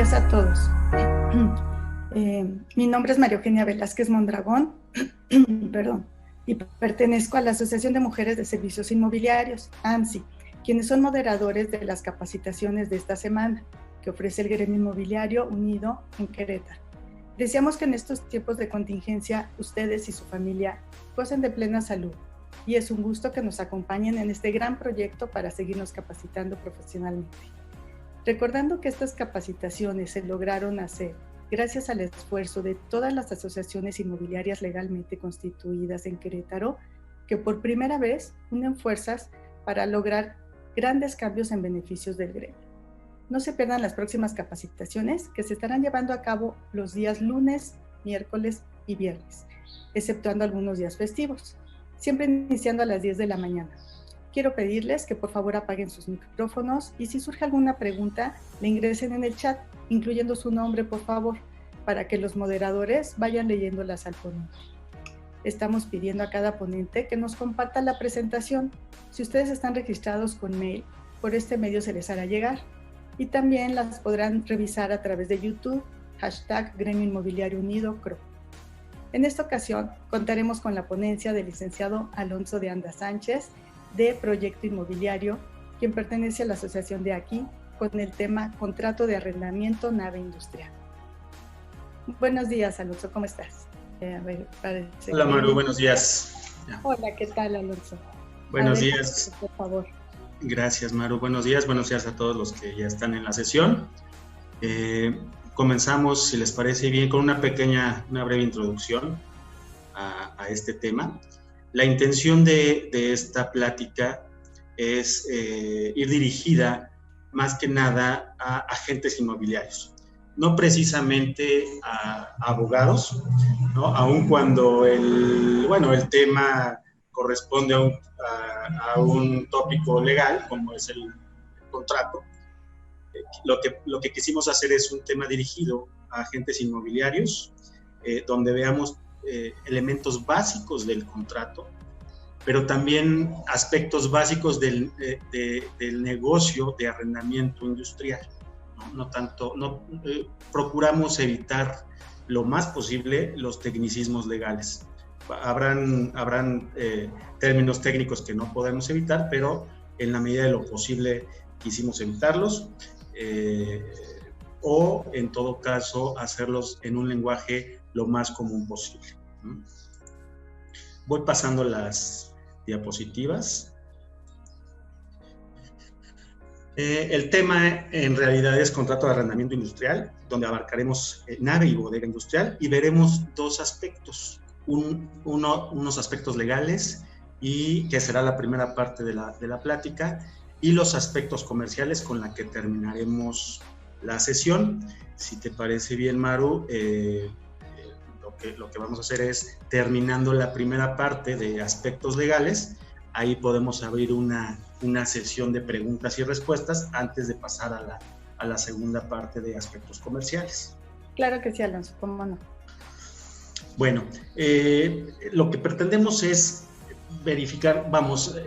días a todos. Mi nombre es María Eugenia Velázquez Mondragón, perdón, y pertenezco a la Asociación de Mujeres de Servicios Inmobiliarios, AMSI, quienes son moderadores de las capacitaciones de esta semana que ofrece el Gremio Inmobiliario Unido en Querétaro. Deseamos que en estos tiempos de contingencia ustedes y su familia gocen de plena salud, y es un gusto que nos acompañen en este gran proyecto para seguirnos capacitando profesionalmente. Recordando que estas capacitaciones se lograron hacer gracias al esfuerzo de todas las asociaciones inmobiliarias legalmente constituidas en Querétaro, que por primera vez unen fuerzas para lograr grandes cambios en beneficios del gremio. No se pierdan las próximas capacitaciones que se estarán llevando a cabo los días lunes, miércoles y viernes, exceptuando algunos días festivos, siempre iniciando a las 10 de la mañana. Quiero pedirles que por favor apaguen sus micrófonos y si surge alguna pregunta, le ingresen en el chat, incluyendo su nombre, por favor, para que los moderadores vayan leyéndolas al ponente. Estamos pidiendo a cada ponente que nos comparta la presentación. Si ustedes están registrados con mail, por este medio se les hará llegar. Y también las podrán revisar a través de YouTube, #Gremio Inmobiliario Unido, CRO. En esta ocasión contaremos con la ponencia del licenciado Alonso de Anda Sánchez, de Proyecto Inmobiliario, quien pertenece a la asociación de aquí, con el tema Contrato de Arrendamiento Nave Industrial. Buenos días, Alonso, ¿cómo estás? Hola, Maru, buenos días. Hola, ¿qué tal, Alonso? Buenos días. Por favor. Gracias, Maru. Buenos días a todos los que ya están en la sesión. Comenzamos, si les parece bien, con una breve introducción a este tema. La intención de esta plática es ir dirigida más que nada a agentes inmobiliarios, no precisamente a abogados, ¿no? Aun cuando el tema corresponde a un tópico legal, como es el contrato. Lo que quisimos hacer es un tema dirigido a agentes inmobiliarios, donde veamos elementos básicos del contrato, pero también aspectos básicos del negocio de arrendamiento industrial. Procuramos evitar lo más posible los tecnicismos legales. Habrán términos técnicos que no podemos evitar, pero en la medida de lo posible quisimos evitarlos, o en todo caso hacerlos en un lenguaje lo más común posible. Voy pasando las diapositivas. El tema en realidad es contrato de arrendamiento industrial, donde abarcaremos nave y bodega industrial y veremos dos aspectos. Unos aspectos legales, y que será la primera parte de la plática, y los aspectos comerciales con la que terminaremos la sesión. Si te parece bien, Maru, lo que vamos a hacer es, terminando la primera parte de aspectos legales, ahí podemos abrir una sesión de preguntas y respuestas antes de pasar a la segunda parte de aspectos comerciales. Claro que sí, Alonso, ¿cómo no? Bueno, lo que pretendemos es verificar,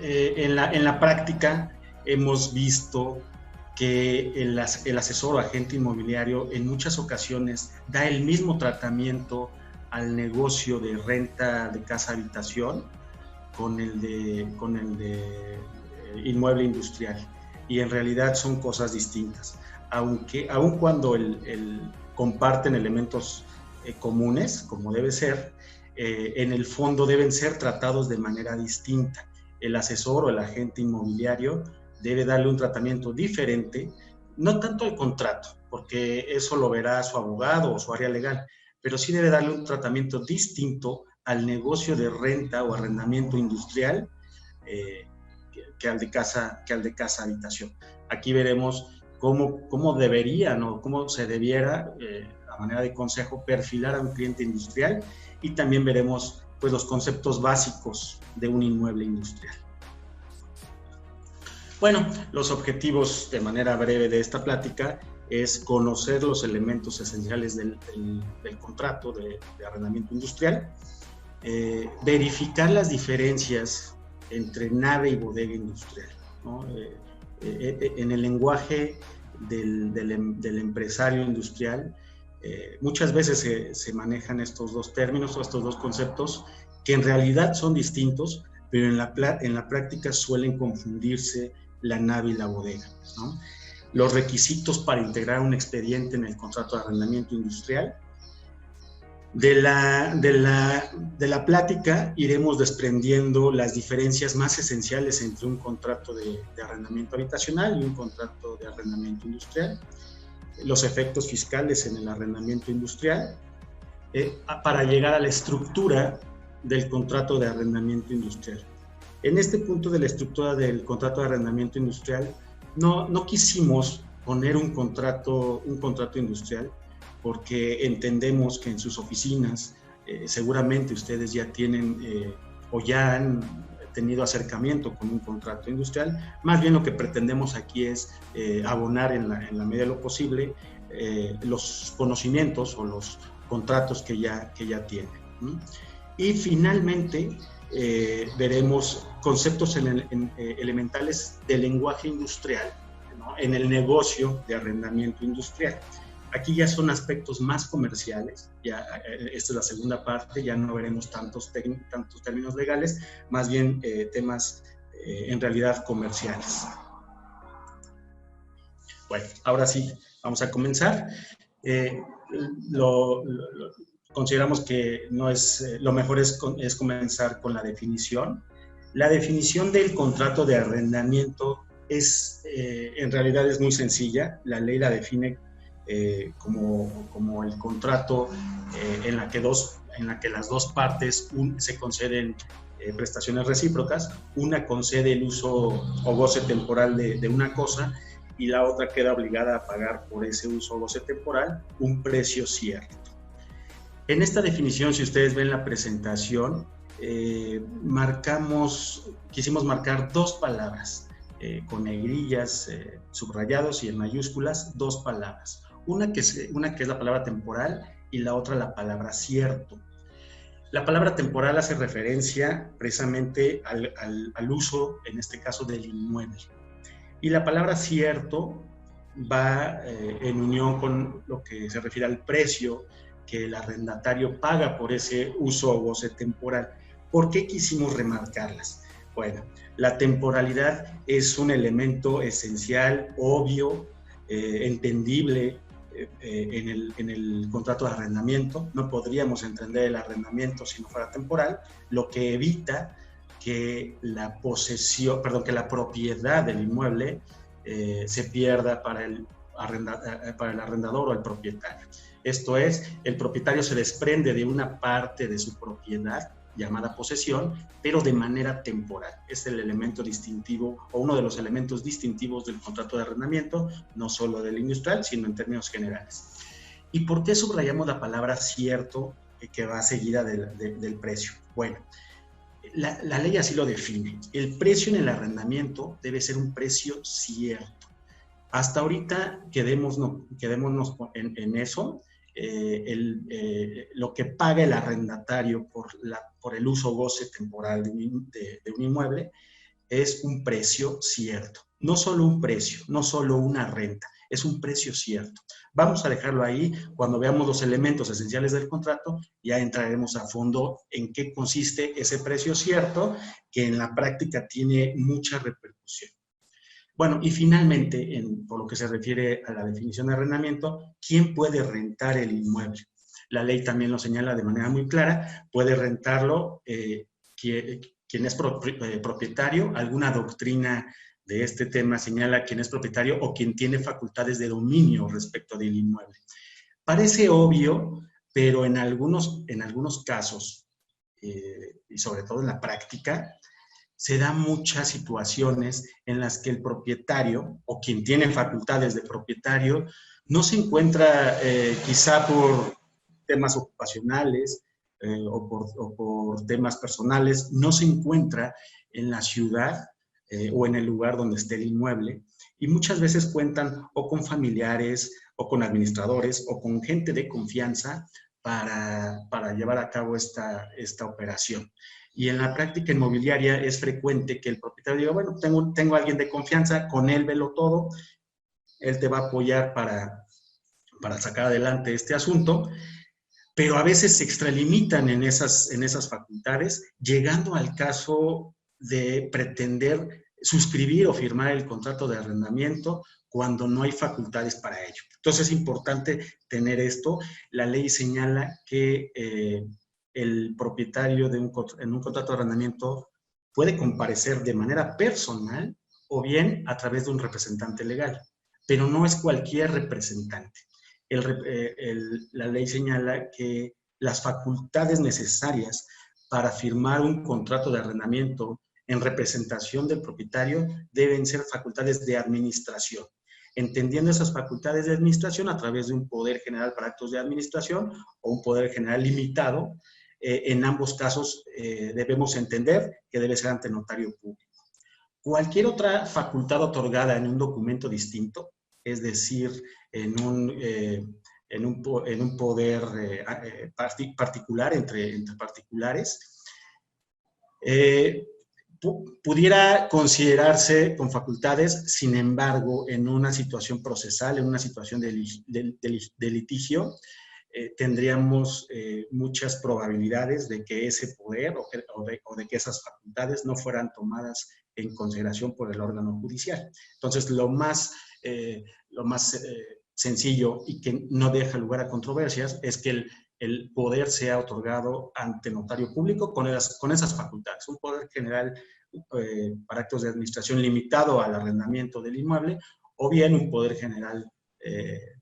en la práctica hemos visto que el asesor o agente inmobiliario en muchas ocasiones da el mismo tratamiento al negocio de renta de casa-habitación con el de inmueble industrial, y en realidad son cosas distintas, aun cuando comparten elementos comunes, como debe ser, en el fondo deben ser tratados de manera distinta. El asesor o el agente inmobiliario debe darle un tratamiento diferente, no tanto al contrato, porque eso lo verá su abogado o su área legal, pero sí debe darle un tratamiento distinto al negocio de renta o arrendamiento industrial que al de casa-habitación. Aquí veremos cómo deberían o cómo se debiera, a manera de consejo, perfilar a un cliente industrial, y también veremos pues, los conceptos básicos de un inmueble industrial. Bueno, los objetivos de manera breve de esta plática es conocer los elementos esenciales del contrato de arrendamiento industrial, verificar las diferencias entre nave y bodega industrial, ¿no? En el lenguaje del empresario industrial. Muchas veces se manejan estos dos términos o estos dos conceptos que en realidad son distintos, pero en la práctica suelen confundirse la nave y la bodega, ¿no? Los requisitos para integrar un expediente en el contrato de arrendamiento industrial. De la plática iremos desprendiendo las diferencias más esenciales entre un contrato de arrendamiento habitacional y un contrato de arrendamiento industrial, los efectos fiscales en el arrendamiento industrial, para llegar a la estructura del contrato de arrendamiento industrial. En este punto de la estructura del contrato de arrendamiento industrial, no quisimos poner un contrato industrial porque entendemos que en sus oficinas seguramente ustedes ya tienen o ya han tenido acercamiento con un contrato industrial. Más bien lo que pretendemos aquí es abonar en la medida de lo posible los conocimientos o los contratos que ya tienen, ¿no? Y finalmente veremos conceptos elementales del lenguaje industrial, ¿no? En el negocio de arrendamiento industrial. Aquí ya son aspectos más comerciales, ya esta es la segunda parte, ya no veremos tantos términos legales, más bien temas en realidad comerciales. Bueno, ahora sí, vamos a comenzar. Consideramos que lo mejor es comenzar con la definición. La definición del contrato de arrendamiento en realidad es muy sencilla. La ley la define como el contrato en la que las dos partes se conceden prestaciones recíprocas. Una concede el uso o goce temporal de una cosa y la otra queda obligada a pagar por ese uso o goce temporal un precio cierto. En esta definición, si ustedes ven la presentación, quisimos marcar dos palabras con negrillas, subrayados y en mayúsculas, dos palabras. Una que es la palabra temporal y la otra la palabra cierto. La palabra temporal hace referencia precisamente al uso, en este caso, del inmueble. Y la palabra cierto va en unión con lo que se refiere al precio que el arrendatario paga por ese uso o goce temporal. ¿Por qué quisimos remarcarlas? Bueno, la temporalidad es un elemento esencial, obvio, entendible en el contrato de arrendamiento. No podríamos entender el arrendamiento si no fuera temporal, lo que evita que la propiedad del inmueble se pierda para el arrendador o el propietario. Esto es, el propietario se desprende de una parte de su propiedad llamada posesión, pero de manera temporal. Es el elemento distintivo o uno de los elementos distintivos del contrato de arrendamiento, no solo del industrial, sino en términos generales. ¿Y por qué subrayamos la palabra cierto que va seguida del precio? Bueno, la ley así lo define. El precio en el arrendamiento debe ser un precio cierto. Hasta ahorita quedémonos en eso. Lo que paga el arrendatario por el uso o goce temporal de un inmueble es un precio cierto. No solo un precio, no solo una renta, es un precio cierto. Vamos a dejarlo ahí. Cuando veamos los elementos esenciales del contrato, ya entraremos a fondo en qué consiste ese precio cierto, que en la práctica tiene mucha repercusión. Bueno, y finalmente, por lo que se refiere a la definición de arrendamiento, ¿quién puede rentar el inmueble? La ley también lo señala de manera muy clara. Puede rentarlo quien es propietario. Alguna doctrina de este tema señala quién es propietario o quien tiene facultades de dominio respecto del inmueble. Parece obvio, pero en algunos casos, y sobre todo en la práctica, se dan muchas situaciones en las que el propietario o quien tiene facultades de propietario no se encuentra quizá por temas ocupacionales o por temas personales, no se encuentra en la ciudad o en el lugar donde esté el inmueble, y muchas veces cuentan o con familiares o con administradores o con gente de confianza para llevar a cabo esta operación. Y en la práctica inmobiliaria es frecuente que el propietario diga, bueno, tengo a alguien de confianza, con él velo todo, él te va a apoyar para sacar adelante este asunto, pero a veces se extralimitan en esas facultades, llegando al caso de pretender suscribir o firmar el contrato de arrendamiento cuando no hay facultades para ello. Entonces es importante tener esto. La ley señala que el propietario en un contrato de arrendamiento puede comparecer de manera personal o bien a través de un representante legal, pero no es cualquier representante. La ley señala que las facultades necesarias para firmar un contrato de arrendamiento en representación del propietario deben ser facultades de administración, entendiendo esas facultades de administración a través de un poder general para actos de administración o un poder general limitado. En ambos casos debemos entender que debe ser ante notario público. Cualquier otra facultad otorgada en un documento distinto, es decir, en un poder particular entre particulares, pudiera considerarse con facultades. Sin embargo, en una situación procesal, en una situación de litigio, tendríamos muchas probabilidades de que ese poder o de que esas facultades no fueran tomadas en consideración por el órgano judicial. Entonces, lo más sencillo y que no deja lugar a controversias es que el poder sea otorgado ante notario público con esas facultades. Un poder general para actos de administración limitado al arrendamiento del inmueble, o bien un poder general,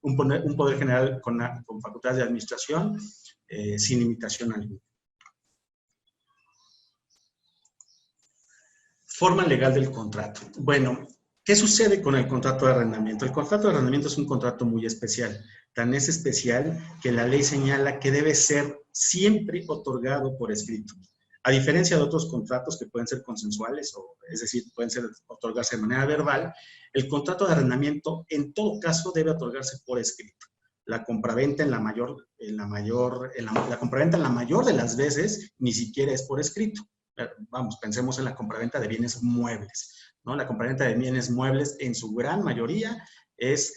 con facultades de administración sin limitación alguna. Forma legal del contrato. Bueno, ¿qué sucede con el contrato de arrendamiento? El contrato de arrendamiento es un contrato muy especial. Tan es especial que la ley señala que debe ser siempre otorgado por escrito. A diferencia de otros contratos que pueden ser consensuales, es decir, pueden otorgarse de manera verbal, el contrato de arrendamiento en todo caso debe otorgarse por escrito. La compraventa la compraventa en la mayor de las veces ni siquiera es por escrito. Vamos, pensemos en la compraventa de bienes muebles, ¿no? La compraventa de bienes muebles en su gran mayoría es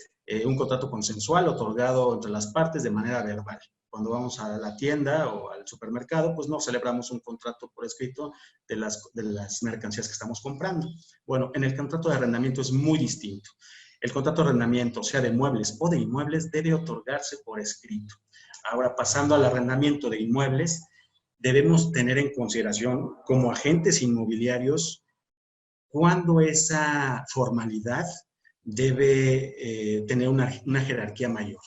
un contrato consensual otorgado entre las partes de manera verbal. Cuando vamos a la tienda o al supermercado, pues no celebramos un contrato por escrito de las mercancías que estamos comprando. Bueno, en el contrato de arrendamiento es muy distinto. El contrato de arrendamiento, sea de muebles o de inmuebles, debe otorgarse por escrito. Ahora, pasando al arrendamiento de inmuebles, debemos tener en consideración como agentes inmobiliarios cuándo esa formalidad debe tener una jerarquía mayor.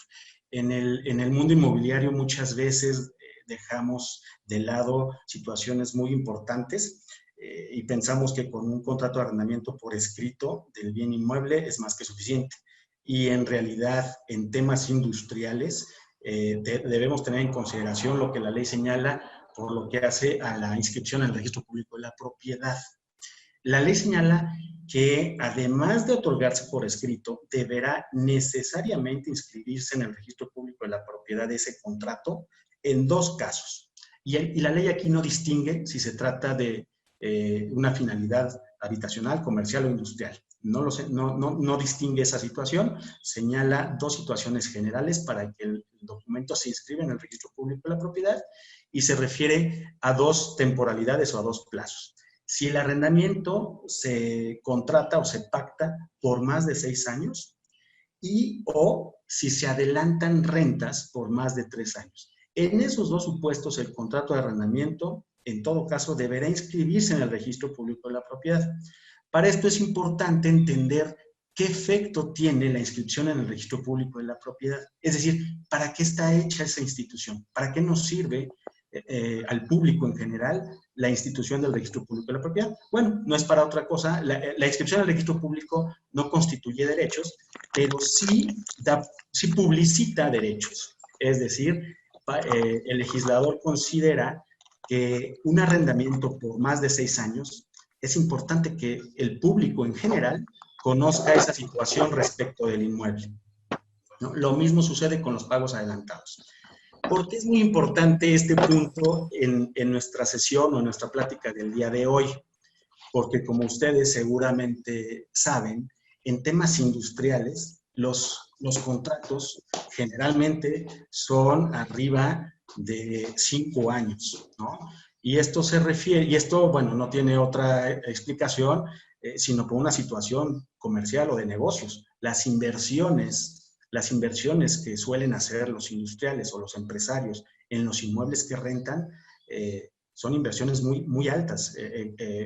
En el mundo inmobiliario muchas veces dejamos de lado situaciones muy importantes y pensamos que con un contrato de arrendamiento por escrito del bien inmueble es más que suficiente. Y en realidad, en temas industriales, debemos tener en consideración lo que la ley señala por lo que hace a la inscripción en el registro público de la propiedad. La ley señala que además de otorgarse por escrito, deberá necesariamente inscribirse en el registro público de la propiedad de ese contrato en dos casos. Y la ley aquí no distingue si se trata de una finalidad habitacional, comercial o industrial. No distingue esa situación, señala dos situaciones generales para que el documento se inscriba en el registro público de la propiedad y se refiere a dos temporalidades o a dos plazos. Si el arrendamiento se contrata o se pacta por más de 6 años o si se adelantan rentas por más de 3 años. En esos dos supuestos, el contrato de arrendamiento, en todo caso, deberá inscribirse en el registro público de la propiedad. Para esto es importante entender qué efecto tiene la inscripción en el registro público de la propiedad. Es decir, ¿para qué está hecha esa institución? ¿Para qué nos sirve al público en general la institución del registro público de la propiedad? Bueno, no es para otra cosa. La inscripción al registro público no constituye derechos, pero sí publicita derechos. Es decir, el legislador considera que un arrendamiento por más de 6 años es importante que el público en general conozca esa situación respecto del inmueble, ¿no? Lo mismo sucede con los pagos adelantados. ¿Por qué es muy importante este punto en nuestra sesión o en nuestra plática del día de hoy? Porque como ustedes seguramente saben, en temas industriales los contratos generalmente son arriba de 5 años, ¿no? Y esto se refiere, y esto, bueno, no tiene otra explicación, sino por una situación comercial o de negocios. Las inversiones que suelen hacer los industriales o los empresarios en los inmuebles que rentan, son inversiones muy, muy altas.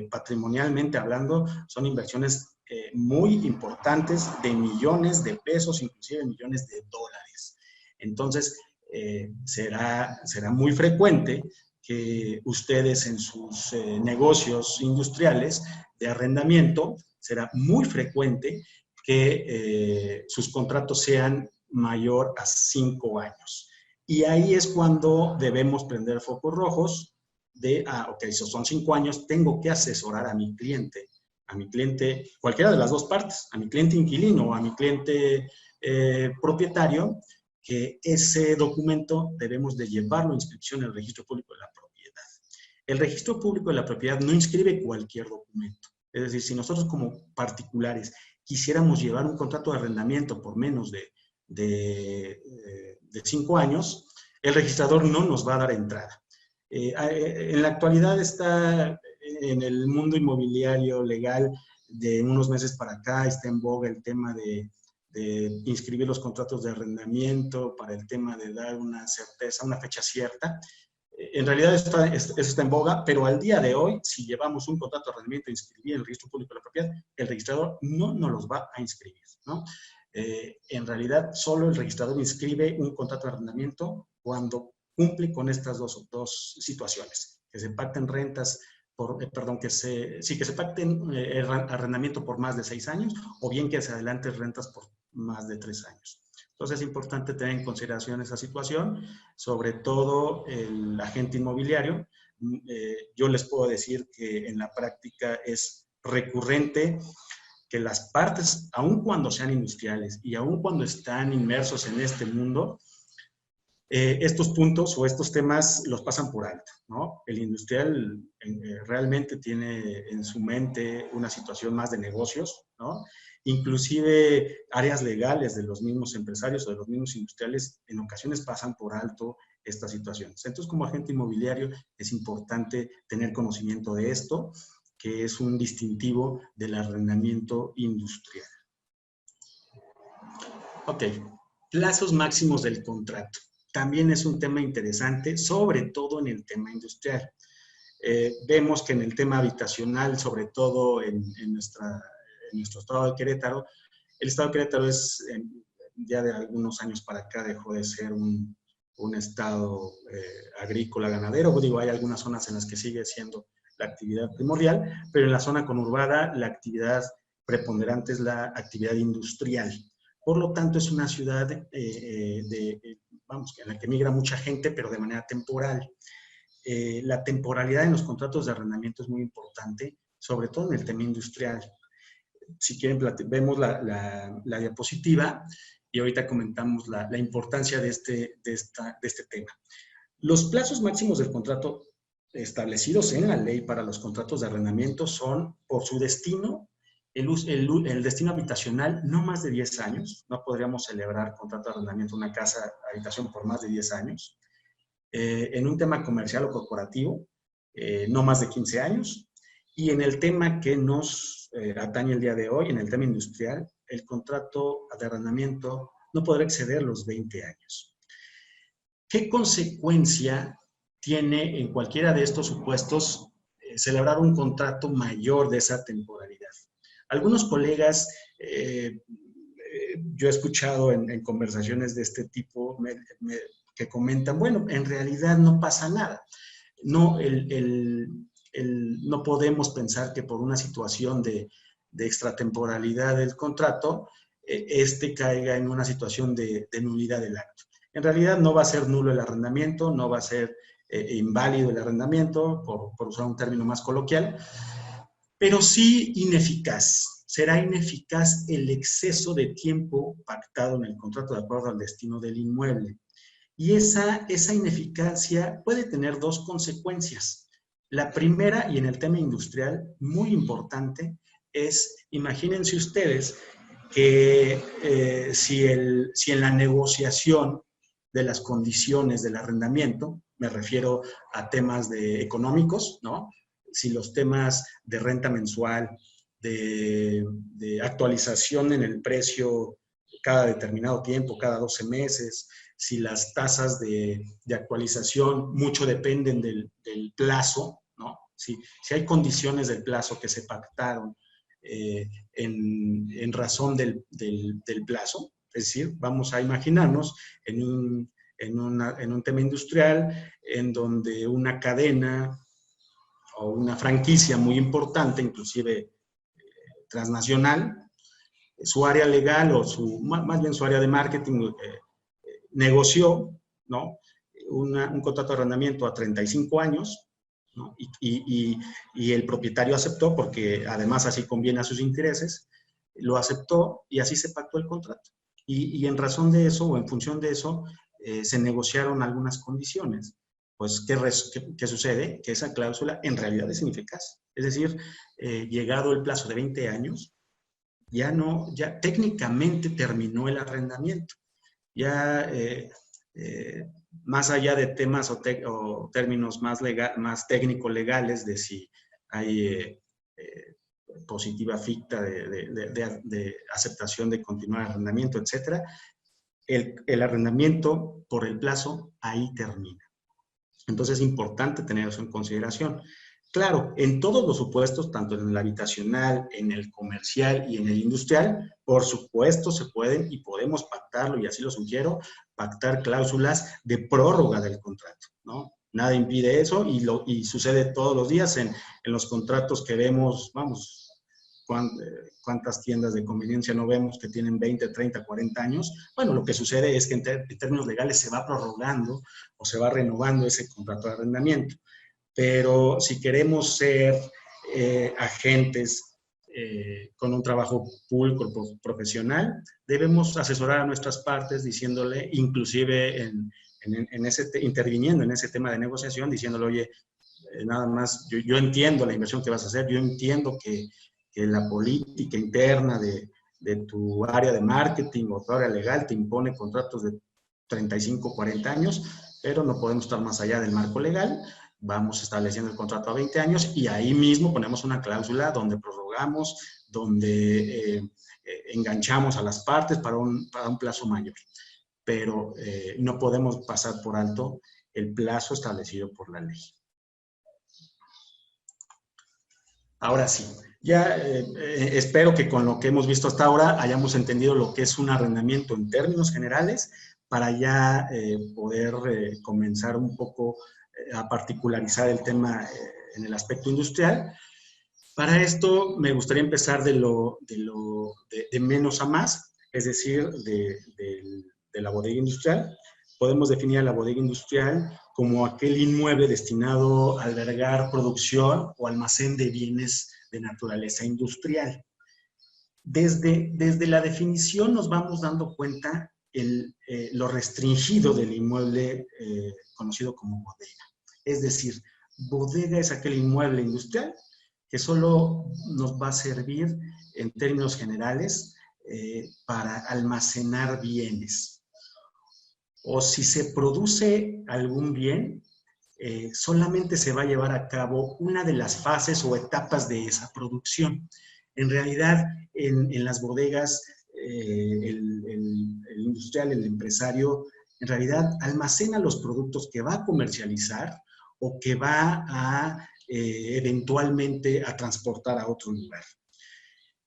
Patrimonialmente hablando, son inversiones muy importantes de millones de pesos, inclusive millones de dólares. Entonces, será muy frecuente que ustedes en sus negocios industriales de arrendamiento, será muy frecuente que sus contratos sean mayor a 5 años. Y ahí es cuando debemos prender focos rojos de, ok, si son 5 años, tengo que asesorar a mi cliente, cualquiera de las dos partes, a mi cliente inquilino o a mi cliente propietario, que ese documento debemos de llevarlo a inscripción en el Registro Público de la Propiedad. El Registro Público de la Propiedad no inscribe cualquier documento. Es decir, si nosotros como particulares quisiéramos llevar un contrato de arrendamiento por menos de 5 años, el registrador no nos va a dar entrada. En la actualidad está en el mundo inmobiliario legal de unos meses para acá, está en boga el tema de inscribir los contratos de arrendamiento para el tema de dar una certeza, una fecha cierta. En realidad eso está en boga, pero al día de hoy, si llevamos un contrato de arrendamiento inscribir en el Registro Público de la Propiedad, el registrador no nos los va a inscribir, ¿no? En realidad, solo el registrador inscribe un contrato de arrendamiento cuando cumple con estas dos situaciones, que se pacten rentas, que se pacten arrendamiento por más de 6 años, o bien que se adelante rentas por más de 3 años. Entonces es importante tener en consideración esa situación, sobre todo el agente inmobiliario. Yo les puedo decir que en la práctica es recurrente que las partes, aun cuando sean industriales y aun cuando están inmersos en este mundo, estos puntos o estos temas los pasan por alto, ¿no? El industrial realmente tiene en su mente una situación más de negocios, ¿no? Inclusive áreas legales de los mismos empresarios o de los mismos industriales en ocasiones pasan por alto estas situaciones. Entonces, como agente inmobiliario es importante tener conocimiento de esto, que es un distintivo del arrendamiento industrial. Ok, plazos máximos del contrato. También es un tema interesante, sobre todo en el tema industrial. Vemos que en el tema habitacional, sobre todo en nuestro estado de Querétaro, el estado de Querétaro ya de algunos años para acá dejó de ser un estado agrícola, ganadero. Digo, hay algunas zonas en las que sigue siendo la actividad primordial, pero en la zona conurbada la actividad preponderante es la actividad industrial. Por lo tanto, es una ciudad en la que migra mucha gente, pero de manera temporal. La temporalidad en los contratos de arrendamiento es muy importante, sobre todo en el tema industrial. Si quieren, vemos la diapositiva y ahorita comentamos la importancia de este tema. Los plazos máximos del contrato establecidos en la ley para los contratos de arrendamiento son, por su destino, el destino habitacional, no más de 10 años. No podríamos celebrar contrato de arrendamiento de una casa habitación por más de 10 años. En un tema comercial o corporativo, no más de 15 años. Y en el tema que nos atañe el día de hoy, en el tema industrial, el contrato de arrendamiento no podrá exceder los 20 años. ¿Qué consecuencia tiene en cualquiera de estos supuestos celebrar un contrato mayor de esa temporalidad? Algunos colegas, yo he escuchado en conversaciones de este tipo que comentan, bueno, en realidad no pasa nada. No, no podemos pensar que por una situación de extratemporalidad del contrato, caiga en una situación de nulidad del acto. En realidad no va a ser nulo el arrendamiento, no va a ser inválido el arrendamiento, por usar un término más coloquial, pero sí ineficaz. Será ineficaz el exceso de tiempo pactado en el contrato de acuerdo al destino del inmueble. Y esa ineficacia puede tener dos consecuencias. La primera, y en el tema industrial, muy importante, es, imagínense ustedes que si en la negociación de las condiciones del arrendamiento, me refiero a temas económicos, ¿no? Si los temas de renta mensual, de actualización en el precio cada determinado tiempo, cada 12 meses, si las tasas de actualización mucho dependen del plazo, ¿no? Si hay condiciones del plazo que se pactaron en razón del plazo, es decir, vamos a imaginarnos en un tema industrial en donde una cadena o una franquicia muy importante, inclusive transnacional, su área legal o más bien su área de marketing negoció, ¿no? Un contrato de arrendamiento a 35 años, ¿no? Y el propietario aceptó porque además así conviene a sus intereses, lo aceptó y así se pactó el contrato. Y en razón de eso o en función de eso se negociaron algunas condiciones. Pues, ¿qué sucede? Que esa cláusula en realidad es ineficaz. Es decir, llegado el plazo de 20 años, ya técnicamente terminó el arrendamiento. Ya más allá de temas o términos más técnico-legales de si hay positiva ficta de aceptación de continuar el arrendamiento, etc., el arrendamiento por el plazo ahí termina. Entonces es importante tener eso en consideración. Claro, en todos los supuestos, tanto en el habitacional, en el comercial y en el industrial, por supuesto se pueden y podemos pactarlo, y así lo sugiero, pactar cláusulas de prórroga del contrato, ¿no? Nada impide eso y sucede todos los días en los contratos que vemos, vamos, cuántas tiendas de conveniencia no vemos que tienen 20, 30, 40 años. Bueno, lo que sucede es que en términos legales se va prorrogando o se va renovando ese contrato de arrendamiento. Pero si queremos ser agentes con un trabajo público profesional, debemos asesorar a nuestras partes diciéndole, inclusive interviniendo en ese tema de negociación, diciéndole, oye, nada más, yo entiendo la inversión que vas a hacer, yo entiendo que la política interna de tu área de marketing o tu área legal te impone contratos de 35, 40 años, pero no podemos estar más allá del marco legal. Vamos estableciendo el contrato a 20 años y ahí mismo ponemos una cláusula donde prorrogamos, donde enganchamos a las partes para un plazo mayor. Pero no podemos pasar por alto el plazo establecido por la ley. Ahora sí, ya espero que con lo que hemos visto hasta ahora hayamos entendido lo que es un arrendamiento en términos generales para ya poder comenzar un poco a particularizar el tema en el aspecto industrial. Para esto me gustaría empezar de menos a más, es decir, de la bodega industrial. Podemos definir a la bodega industrial como aquel inmueble destinado a albergar producción o almacén de bienes de naturaleza industrial. Desde la definición nos vamos dando cuenta lo restringido del inmueble conocido como bodega. Es decir, bodega es aquel inmueble industrial que solo nos va a servir en términos generales para almacenar bienes. O si se produce algún bien, solamente se va a llevar a cabo una de las fases o etapas de esa producción. En realidad, en las bodegas, el industrial, el empresario, en realidad almacena los productos que va a comercializar o que va a eventualmente a transportar a otro lugar.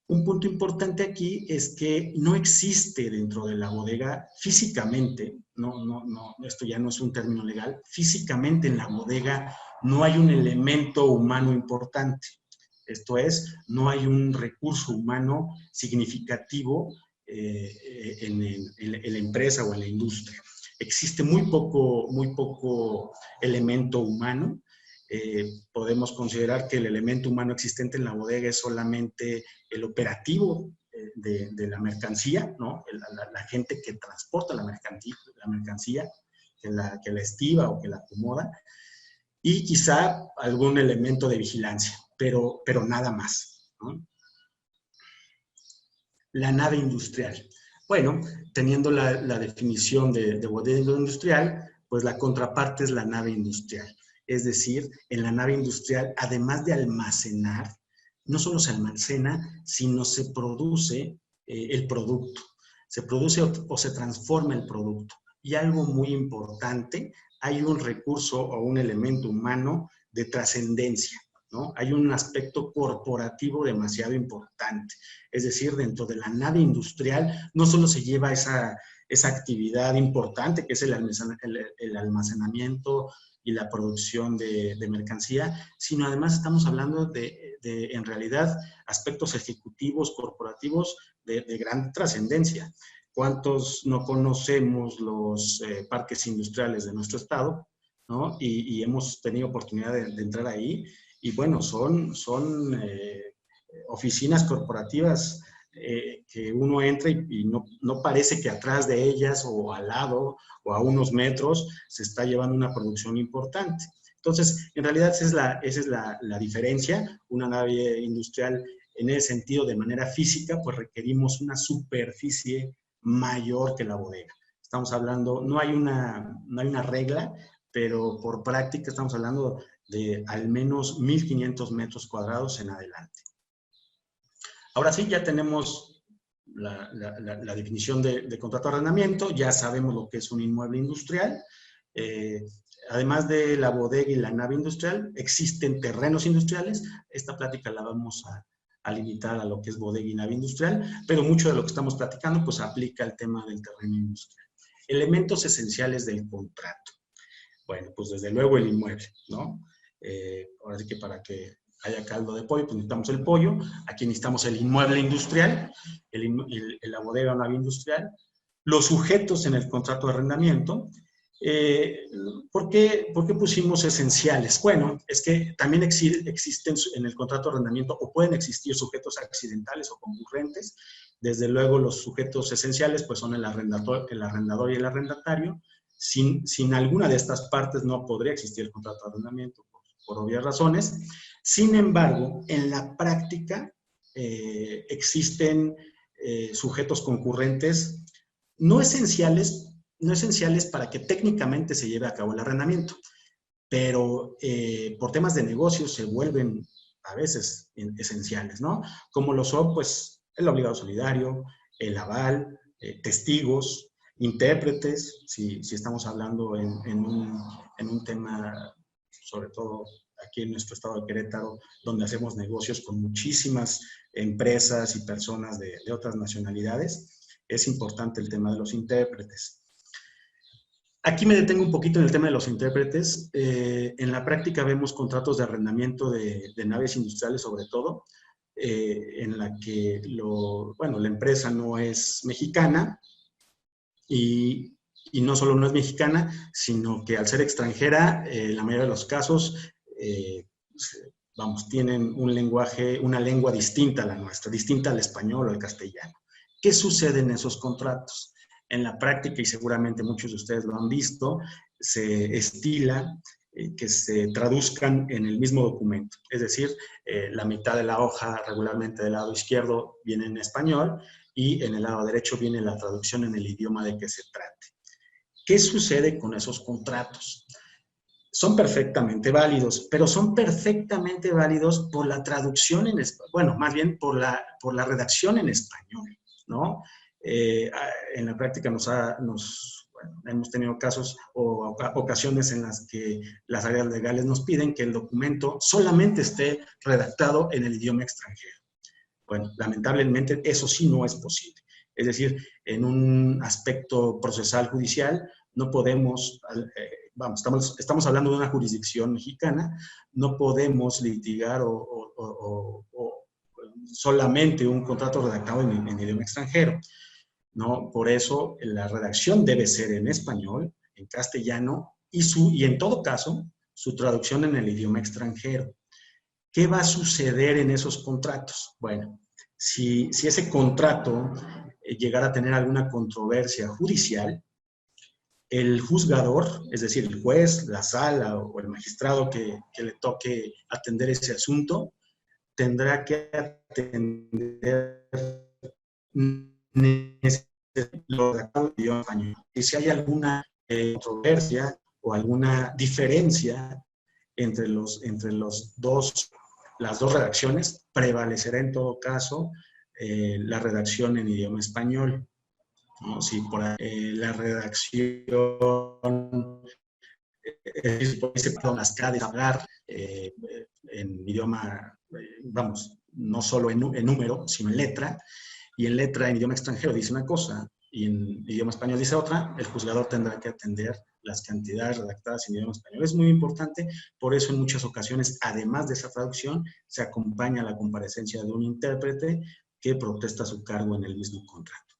Un punto importante aquí es que no existe dentro de la bodega físicamente, esto ya no es un término legal, físicamente en la bodega no hay un elemento humano importante. Esto es, no hay un recurso humano significativo en la empresa o en la industria. Existe muy poco elemento humano. Podemos considerar que el elemento humano existente en la bodega es solamente el operativo de la mercancía, ¿no? La gente que transporta la mercancía que la estiva o que la acomoda, y quizá algún elemento de vigilancia, pero nada más, ¿no? la nave industrial. Bueno, teniendo la definición de bodega industrial, pues la contraparte es la nave industrial. Es decir, en la nave industrial, además de almacenar, no solo se almacena, sino se produce el producto. Se produce o se transforma el producto. Y algo muy importante, hay un recurso o un elemento humano de trascendencia, ¿no? Hay un aspecto corporativo demasiado importante. Es decir, dentro de la nave industrial no solo se lleva esa actividad importante que es el almacenamiento y la producción de mercancía, sino además estamos hablando de en realidad, aspectos ejecutivos, corporativos de gran trascendencia. ¿Cuántos no conocemos los parques industriales de nuestro estado? ¿No? Y hemos tenido oportunidad de entrar ahí. Y bueno, son oficinas corporativas que uno entra y no parece que atrás de ellas o al lado o a unos metros se está llevando una producción importante. Entonces, en realidad esa es la diferencia. Una nave industrial en ese sentido, de manera física, pues requerimos una superficie mayor que la bodega. Estamos hablando, no hay una regla, pero por práctica estamos hablando de al menos 1,500 metros cuadrados en adelante. Ahora sí, ya tenemos la definición de contrato de arrendamiento, ya sabemos lo que es un inmueble industrial. Además de la bodega y la nave industrial, existen terrenos industriales. Esta plática la vamos a limitar a lo que es bodega y nave industrial, pero mucho de lo que estamos platicando pues aplica al tema del terreno industrial. Elementos esenciales del contrato. Bueno, pues desde luego el inmueble, ¿no? Ahora sí que para que haya caldo de pollo, pues necesitamos el pollo. Aquí necesitamos el inmueble industrial, la bodega o nave industrial. Los sujetos en el contrato de arrendamiento. ¿Por qué pusimos esenciales? Bueno, es que también existen en el contrato de arrendamiento o pueden existir sujetos accidentales o concurrentes. Desde luego los sujetos esenciales pues son el arrendador y el arrendatario. Sin alguna de estas partes no podría existir el contrato de arrendamiento por obvias razones. Sin embargo, en la práctica existen sujetos concurrentes no esenciales para que técnicamente se lleve a cabo el arrendamiento, pero por temas de negocios se vuelven a veces esenciales, ¿no? Como lo son, pues, el obligado solidario, el aval, testigos, intérpretes, si estamos hablando en un tema, sobre todo aquí en nuestro estado de Querétaro, donde hacemos negocios con muchísimas empresas y personas de otras nacionalidades, es importante el tema de los intérpretes. Aquí me detengo un poquito en el tema de los intérpretes. En la práctica vemos contratos de arrendamiento de naves industriales, sobre todo, en la que la empresa no es mexicana y no solo no es mexicana, sino que al ser extranjera, en la mayoría de los casos, tienen una lengua distinta a la nuestra, distinta al español o al castellano. ¿Qué sucede en esos contratos? En la práctica, y seguramente muchos de ustedes lo han visto, se estila que se traduzcan en el mismo documento. Es decir, la mitad de la hoja regularmente del lado izquierdo viene en español y en el lado derecho viene la traducción en el idioma de que se trate. ¿Qué sucede con esos contratos? Son perfectamente válidos, pero son perfectamente válidos por la traducción en español, bueno, más bien por la redacción en español, ¿no? En la práctica hemos tenido casos o ocasiones en las que las áreas legales nos piden que el documento solamente esté redactado en el idioma extranjero. Bueno, lamentablemente eso sí no es posible. Es decir, en un aspecto procesal judicial no podemos, estamos hablando de una jurisdicción mexicana, no podemos litigar o solamente un contrato redactado en idioma extranjero, ¿no? Por eso la redacción debe ser en español, en castellano y en todo caso su traducción en el idioma extranjero. ¿Qué va a suceder en esos contratos? Bueno, si ese contrato llegara a tener alguna controversia judicial, el juzgador, es decir, el juez, la sala o el magistrado que le toque atender ese asunto, tendrá que atender lo redactado en idioma español. Y si hay alguna controversia o alguna diferencia entre las dos redacciones, prevalecerá en todo caso la redacción en idioma español, ¿no? Si por ahí, la redacción se pueden hablar en idioma, vamos, no solo en número, sino en letra, y en letra en idioma extranjero dice una cosa y en idioma español dice otra, el juzgador tendrá que atender las cantidades redactadas en idioma español. Es muy importante, por eso en muchas ocasiones, además de esa traducción, se acompaña la comparecencia de un intérprete que protesta su cargo en el mismo contrato.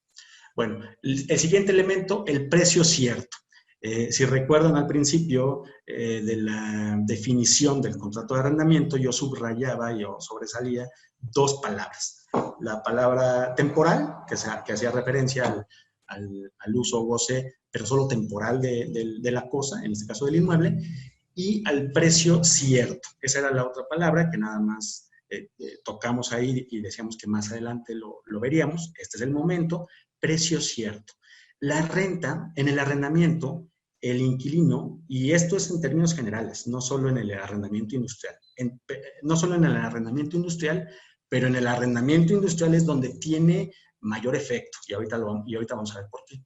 Bueno, el siguiente elemento, el precio cierto. Si recuerdan al principio de la definición del contrato de arrendamiento, yo subrayaba, yo sobresalía dos palabras. La palabra temporal, que hacía referencia al uso o goce, pero solo temporal de la cosa, en este caso del inmueble, y al precio cierto. Esa era la otra palabra que nada más tocamos ahí y decíamos que más adelante lo veríamos. Este es el momento, precio cierto. La renta, en el arrendamiento, el inquilino, y esto es en términos generales, no solo en el arrendamiento industrial, pero en el arrendamiento industrial es donde tiene mayor efecto, y ahorita vamos a ver por qué.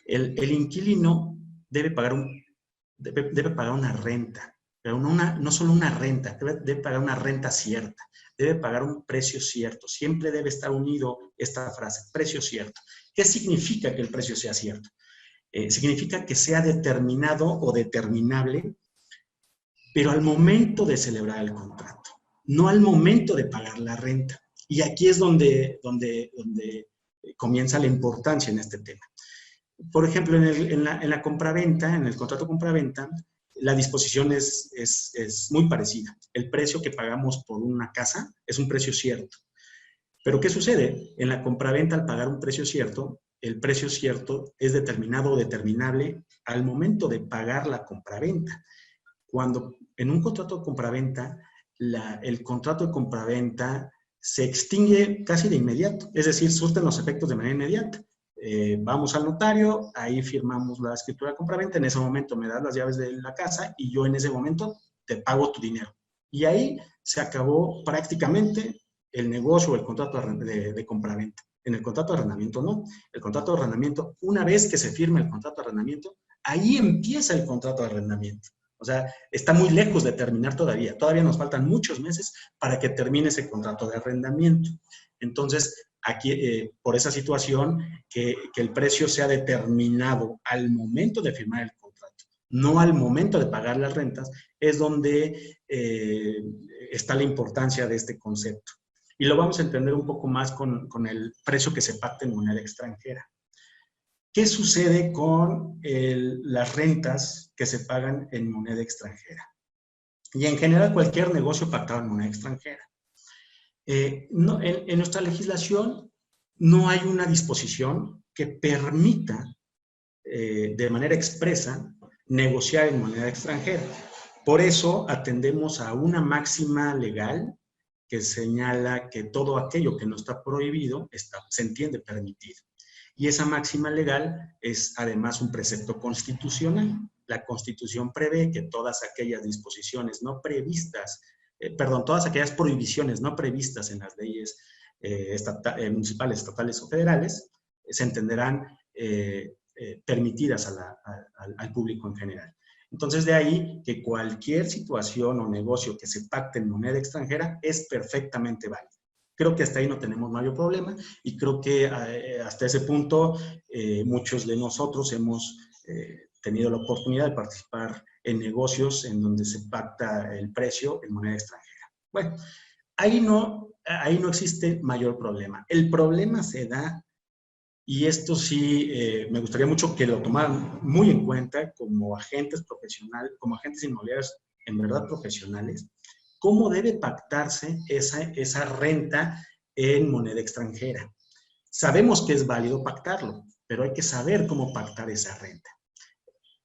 El inquilino debe pagar una renta, pero no solo una renta, debe pagar una renta cierta, debe pagar un precio cierto. Siempre debe estar unido esta frase, precio cierto. ¿Qué significa que el precio sea cierto? Significa que sea determinado o determinable, pero al momento de celebrar el contrato, no al momento de pagar la renta. Y aquí es donde comienza la importancia en este tema. Por ejemplo, en la compraventa, en el contrato compraventa, la disposición es muy parecida. El precio que pagamos por una casa es un precio cierto. Pero ¿qué sucede? En la compraventa, al pagar un precio cierto, el precio cierto es determinado o determinable al momento de pagar la compraventa. Cuando en un contrato de compraventa, el contrato de compraventa se extingue casi de inmediato, es decir, surten los efectos de manera inmediata. Vamos al notario, ahí firmamos la escritura de compraventa, en ese momento me das las llaves de la casa y yo en ese momento te pago tu dinero. Y ahí se acabó prácticamente el negocio o el contrato de compraventa. En el contrato de arrendamiento no. El contrato de arrendamiento, una vez que se firma el contrato de arrendamiento, ahí empieza el contrato de arrendamiento. O sea, está muy lejos de terminar todavía. Todavía nos faltan muchos meses para que termine ese contrato de arrendamiento. Entonces, aquí, por esa situación, que el precio sea determinado al momento de firmar el contrato, no al momento de pagar las rentas, es donde está la importancia de este concepto. Y lo vamos a entender un poco más con el precio que se pacta en moneda extranjera. ¿Qué sucede con las rentas que se pagan en moneda extranjera? Y en general cualquier negocio pactado en moneda extranjera. En nuestra legislación no hay una disposición que permita de manera expresa negociar en moneda extranjera. Por eso atendemos a una máxima legal que señala que todo aquello que no está prohibido se entiende permitido. Y esa máxima legal es además un precepto constitucional. La Constitución prevé que todas aquellas disposiciones no previstas, todas aquellas prohibiciones no previstas en las leyes municipales, estatales o federales, se entenderán permitidas al público en general. Entonces, de ahí que cualquier situación o negocio que se pacte en moneda extranjera es perfectamente válido. Creo que hasta ahí no tenemos mayor problema y creo que hasta ese punto muchos de nosotros hemos tenido la oportunidad de participar en negocios en donde se pacta el precio en moneda extranjera. Bueno, ahí no existe mayor problema. El problema se da, y esto sí me gustaría mucho que lo tomaran muy en cuenta como agentes profesionales, como agentes inmobiliarios en verdad profesionales, cómo debe pactarse esa renta en moneda extranjera. Sabemos que es válido pactarlo, pero hay que saber cómo pactar esa renta.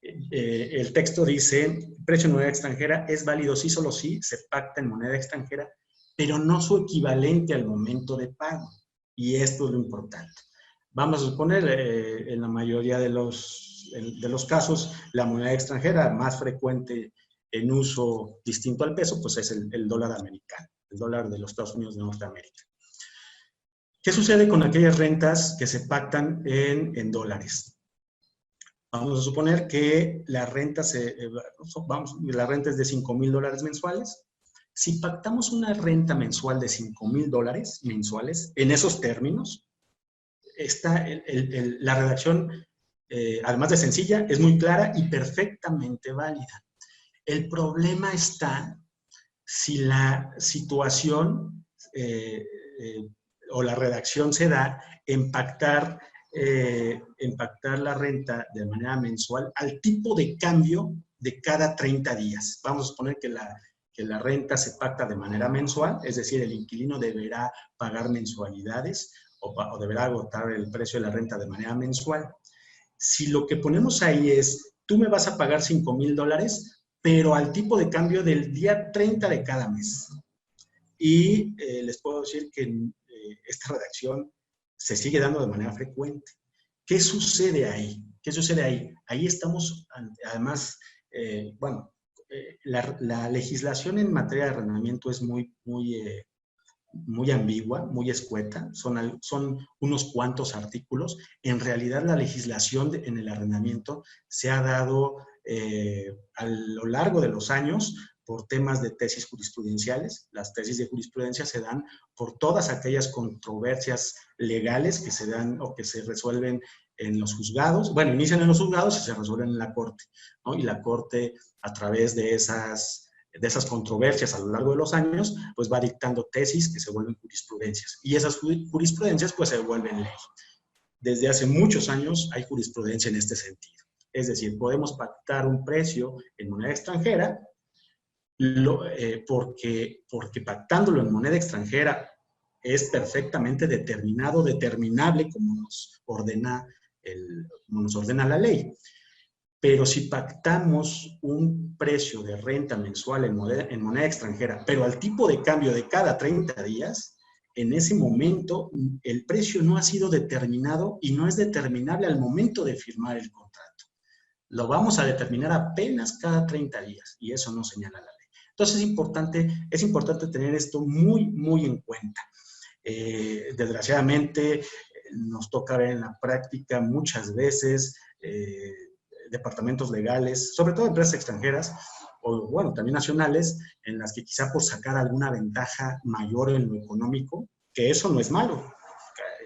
El texto dice, precio en moneda extranjera es válido sí, solo sí, se pacta en moneda extranjera, pero no su equivalente al momento de pago. Y esto es lo importante. Vamos a suponer, en la mayoría de los casos, la moneda extranjera más frecuente en uso distinto al peso, pues es el dólar americano, el dólar de los Estados Unidos de Norteamérica. ¿Qué sucede con aquellas rentas que se pactan en dólares? Vamos a suponer que la renta, la renta es de $5,000 mensuales. Si pactamos una renta mensual de $5,000 mensuales, en esos términos, la redacción, además de sencilla, es muy clara y perfectamente válida. El problema está si la situación o la redacción se da en pactar la renta de manera mensual al tipo de cambio de cada 30 días. Vamos a suponer que la renta se pacta de manera mensual, es decir, el inquilino deberá pagar mensualidades o deberá agotar el precio de la renta de manera mensual. Si lo que ponemos ahí es, tú me vas a pagar $5,000, pero al tipo de cambio del día 30 de cada mes. Y les puedo decir que esta redacción se sigue dando de manera frecuente. ¿Qué sucede ahí? ¿Qué sucede ahí? Ahí estamos, además, la legislación en materia de arrendamiento es muy ambigua, muy escueta, son unos cuantos artículos. En realidad la legislación en el arrendamiento se ha dado a lo largo de los años por temas de tesis jurisprudenciales. Las tesis de jurisprudencia se dan por todas aquellas controversias legales que se dan o que se resuelven en los juzgados. Bueno, inician en los juzgados y se resuelven en la Corte, ¿no? Y la Corte, a través de esas controversias a lo largo de los años, pues va dictando tesis que se vuelven jurisprudencias. Y esas jurisprudencias pues se vuelven ley. Desde hace muchos años hay jurisprudencia en este sentido. Es decir, podemos pactar un precio en moneda extranjera porque pactándolo en moneda extranjera es perfectamente determinable como nos ordena la ley. Pero si pactamos un precio de renta mensual en moneda extranjera, pero al tipo de cambio de cada 30 días, en ese momento el precio no ha sido determinado y no es determinable al momento de firmar el contrato. Lo vamos a determinar apenas cada 30 días y eso no señala la ley. Entonces es importante tener esto muy, muy en cuenta. Desgraciadamente nos toca ver en la práctica muchas veces departamentos legales, sobre todo empresas extranjeras, o bueno, también nacionales, en las que quizá por sacar alguna ventaja mayor en lo económico, que eso no es malo.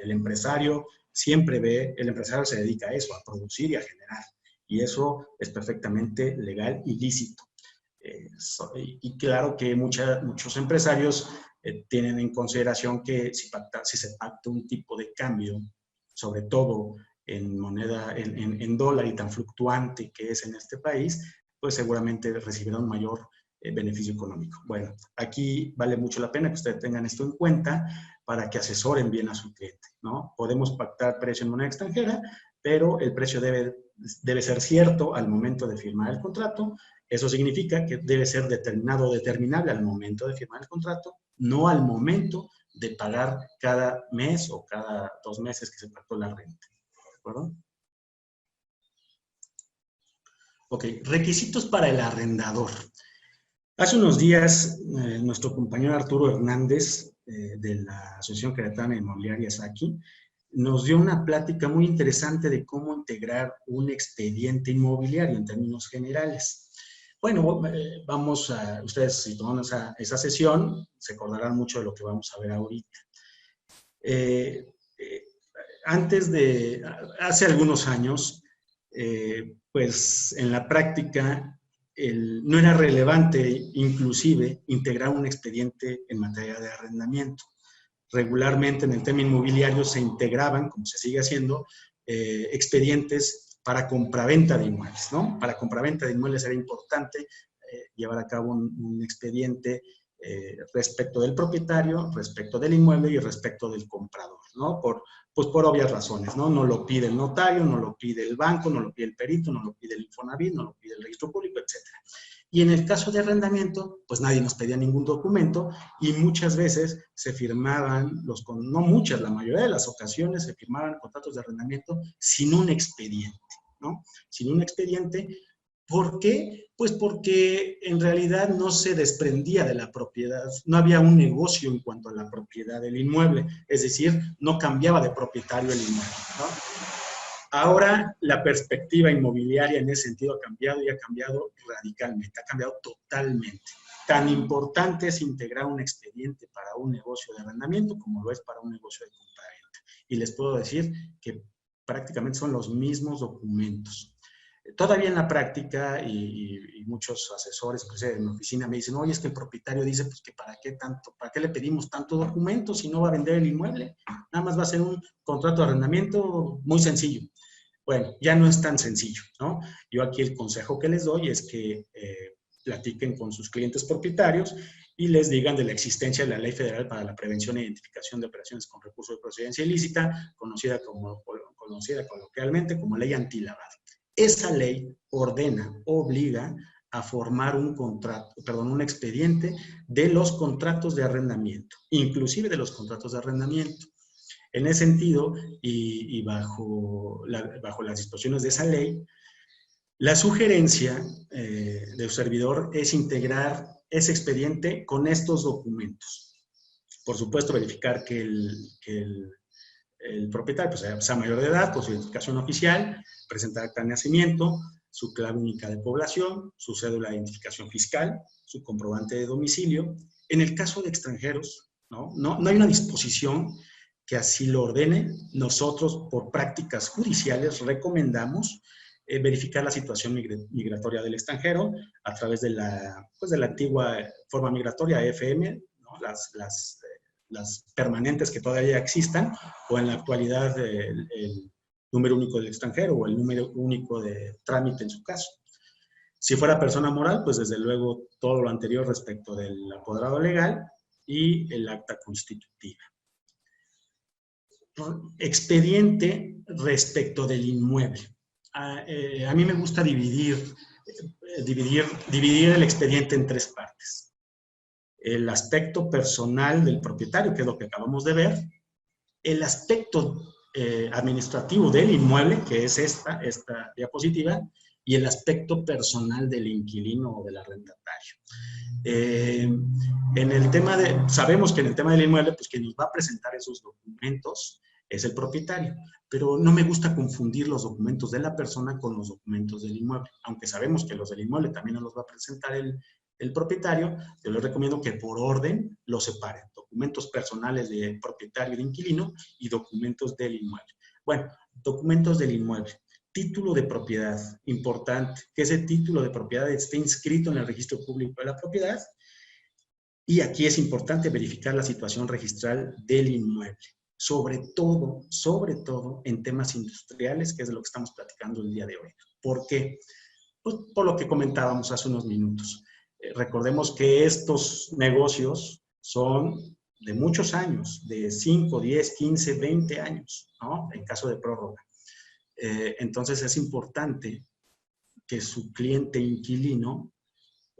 El empresario el empresario se dedica a eso, a producir y a generar, y eso es perfectamente legal y lícito. Y claro que muchos empresarios tienen en consideración que si se pacta un tipo de cambio, sobre todo en moneda, en dólar y tan fluctuante que es en este país, pues seguramente recibirá un mayor beneficio económico. Bueno, aquí vale mucho la pena que ustedes tengan esto en cuenta para que asesoren bien a su cliente, ¿no? Podemos pactar precio en moneda extranjera, pero el precio debe ser cierto al momento de firmar el contrato. Eso significa que debe ser determinado o determinable al momento de firmar el contrato, no al momento de pagar cada mes o cada 2 meses que se pactó la renta. ¿De acuerdo? Ok, requisitos para el arrendador. Hace unos días, nuestro compañero Arturo Hernández, de la Asociación Queretana de Inmobiliarias aquí, nos dio una plática muy interesante de cómo integrar un expediente inmobiliario en términos generales. Bueno, ustedes si toman esa sesión, se acordarán mucho de lo que vamos a ver ahorita. Hace algunos años, pues en la práctica no era relevante inclusive integrar un expediente en materia de arrendamiento. Regularmente en el tema inmobiliario se integraban, como se sigue haciendo, expedientes para compraventa de inmuebles, ¿no? Para compraventa de inmuebles era importante llevar a cabo un expediente respecto del propietario, respecto del inmueble y respecto del comprador, ¿no? Por obvias razones, ¿no? No lo pide el notario, no lo pide el banco, no lo pide el perito, no lo pide el Infonavit, no lo pide el registro público, etc. Y en el caso de arrendamiento, pues nadie nos pedía ningún documento y muchas veces se firmaban, no muchas, la mayoría de las ocasiones se firmaban contratos de arrendamiento sin un expediente, ¿no? Sin un expediente. ¿Por qué? Pues porque en realidad no se desprendía de la propiedad, no había un negocio en cuanto a la propiedad del inmueble, es decir, no cambiaba de propietario el inmueble, ¿no? Ahora la perspectiva inmobiliaria en ese sentido ha cambiado y ha cambiado radicalmente, ha cambiado totalmente. Tan importante es integrar un expediente para un negocio de arrendamiento como lo es para un negocio de compraventa. Y les puedo decir que prácticamente son los mismos documentos. Todavía en la práctica, y muchos asesores pues, en mi oficina me dicen, oye, es que el propietario dice pues, que para qué le pedimos tanto documento si no va a vender el inmueble, nada más va a ser un contrato de arrendamiento muy sencillo. Bueno, ya no es tan sencillo, ¿no? Yo aquí el consejo que les doy es que platiquen con sus clientes propietarios y les digan de la existencia de la Ley Federal para la Prevención e Identificación de Operaciones con Recursos de Procedencia Ilícita, conocida coloquialmente como Ley Antilavado. Esa ley ordena, obliga a formar un expediente de los contratos de arrendamiento, inclusive de los contratos de arrendamiento. En ese sentido, y bajo las disposiciones de esa ley, la sugerencia de un servidor es integrar ese expediente con estos documentos. Por supuesto, verificar que el propietario pues, sea mayor de edad, con su identificación oficial, presentar acta de nacimiento, su clave única de población, su cédula de identificación fiscal, su comprobante de domicilio. En el caso de extranjeros, no hay una disposición que así lo ordene. Nosotros, por prácticas judiciales, recomendamos verificar la situación migratoria del extranjero a través de la antigua forma migratoria FM, ¿no? Las permanentes que todavía existan, o en la actualidad el número único del extranjero o el número único de trámite en su caso. Si fuera persona moral, pues desde luego todo lo anterior respecto del apoderado legal y el acta constitutiva. Expediente respecto del inmueble. A mí me gusta dividir el expediente en tres partes. El aspecto personal del propietario, que es lo que acabamos de ver, el aspecto administrativo del inmueble, que es esta diapositiva, y el aspecto personal del inquilino o del arrendatario. Sabemos que en el tema del inmueble, pues quien nos va a presentar esos documentos es el propietario, pero no me gusta confundir los documentos de la persona con los documentos del inmueble, aunque sabemos que los del inmueble también nos los va a presentar el propietario. Yo les recomiendo que por orden los separen, documentos personales de propietario y de inquilino y documentos del inmueble. Bueno, documentos del inmueble. Título de propiedad, importante, que ese título de propiedad esté inscrito en el registro público de la propiedad, y aquí es importante verificar la situación registral del inmueble, sobre todo en temas industriales, que es de lo que estamos platicando el día de hoy. ¿Por qué? Pues por lo que comentábamos hace unos minutos. Recordemos que estos negocios son de muchos años, de 5, 10, 15, 20 años, ¿no? En caso de prórroga. Entonces es importante que su cliente inquilino,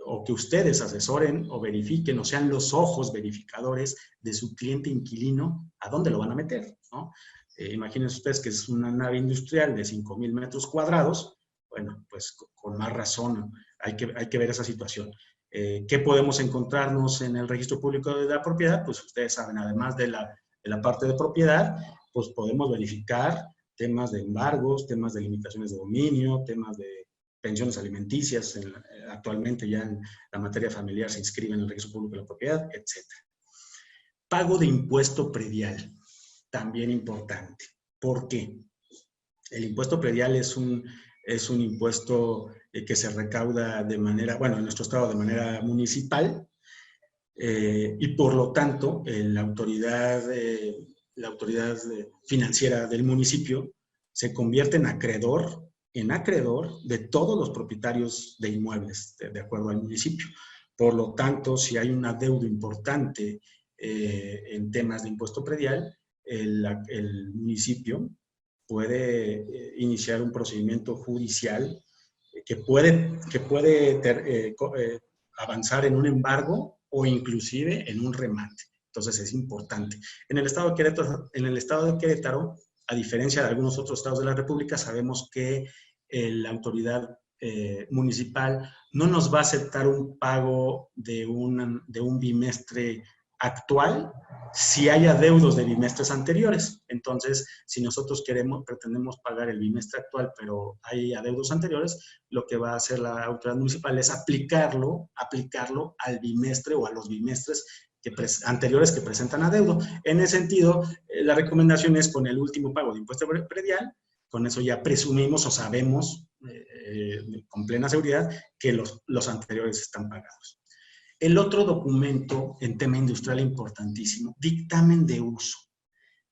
o que ustedes asesoren o verifiquen, o sean los ojos verificadores de su cliente inquilino, a dónde lo van a meter, ¿no? Imagínense ustedes que es una nave industrial de 5,000 metros cuadrados, bueno, pues con más razón hay que ver esa situación. ¿Qué podemos encontrarnos en el registro público de la propiedad? Pues ustedes saben, además de la parte de propiedad, pues podemos verificar temas de embargos, temas de limitaciones de dominio, temas de pensiones alimenticias, actualmente ya en la materia familiar se inscribe en el registro público de la propiedad, etc. Pago de impuesto predial, también importante. ¿Por qué? El impuesto predial es un impuesto que se recauda de manera, bueno, en nuestro estado de manera municipal, y por lo tanto la autoridad financiera del municipio se convierte en acreedor de todos los propietarios de inmuebles, de acuerdo al municipio. Por lo tanto, si hay un adeudo importante en temas de impuesto predial, el municipio puede iniciar un procedimiento judicial avanzar en un embargo o inclusive en un remate. Entonces es importante. En el estado de Querétaro, a diferencia de algunos otros estados de la República, sabemos que la autoridad municipal no nos va a aceptar un pago de un bimestre actual si hay adeudos de bimestres anteriores. Entonces, si nosotros pretendemos pagar el bimestre actual, pero hay adeudos anteriores, lo que va a hacer la autoridad municipal es aplicarlo al bimestre o a los bimestres anteriores que presentan adeudo. En ese sentido, la recomendación es con el último pago de impuesto predial, con eso ya presumimos o sabemos con plena seguridad que los anteriores están pagados. El otro documento en tema industrial importantísimo, dictamen de uso.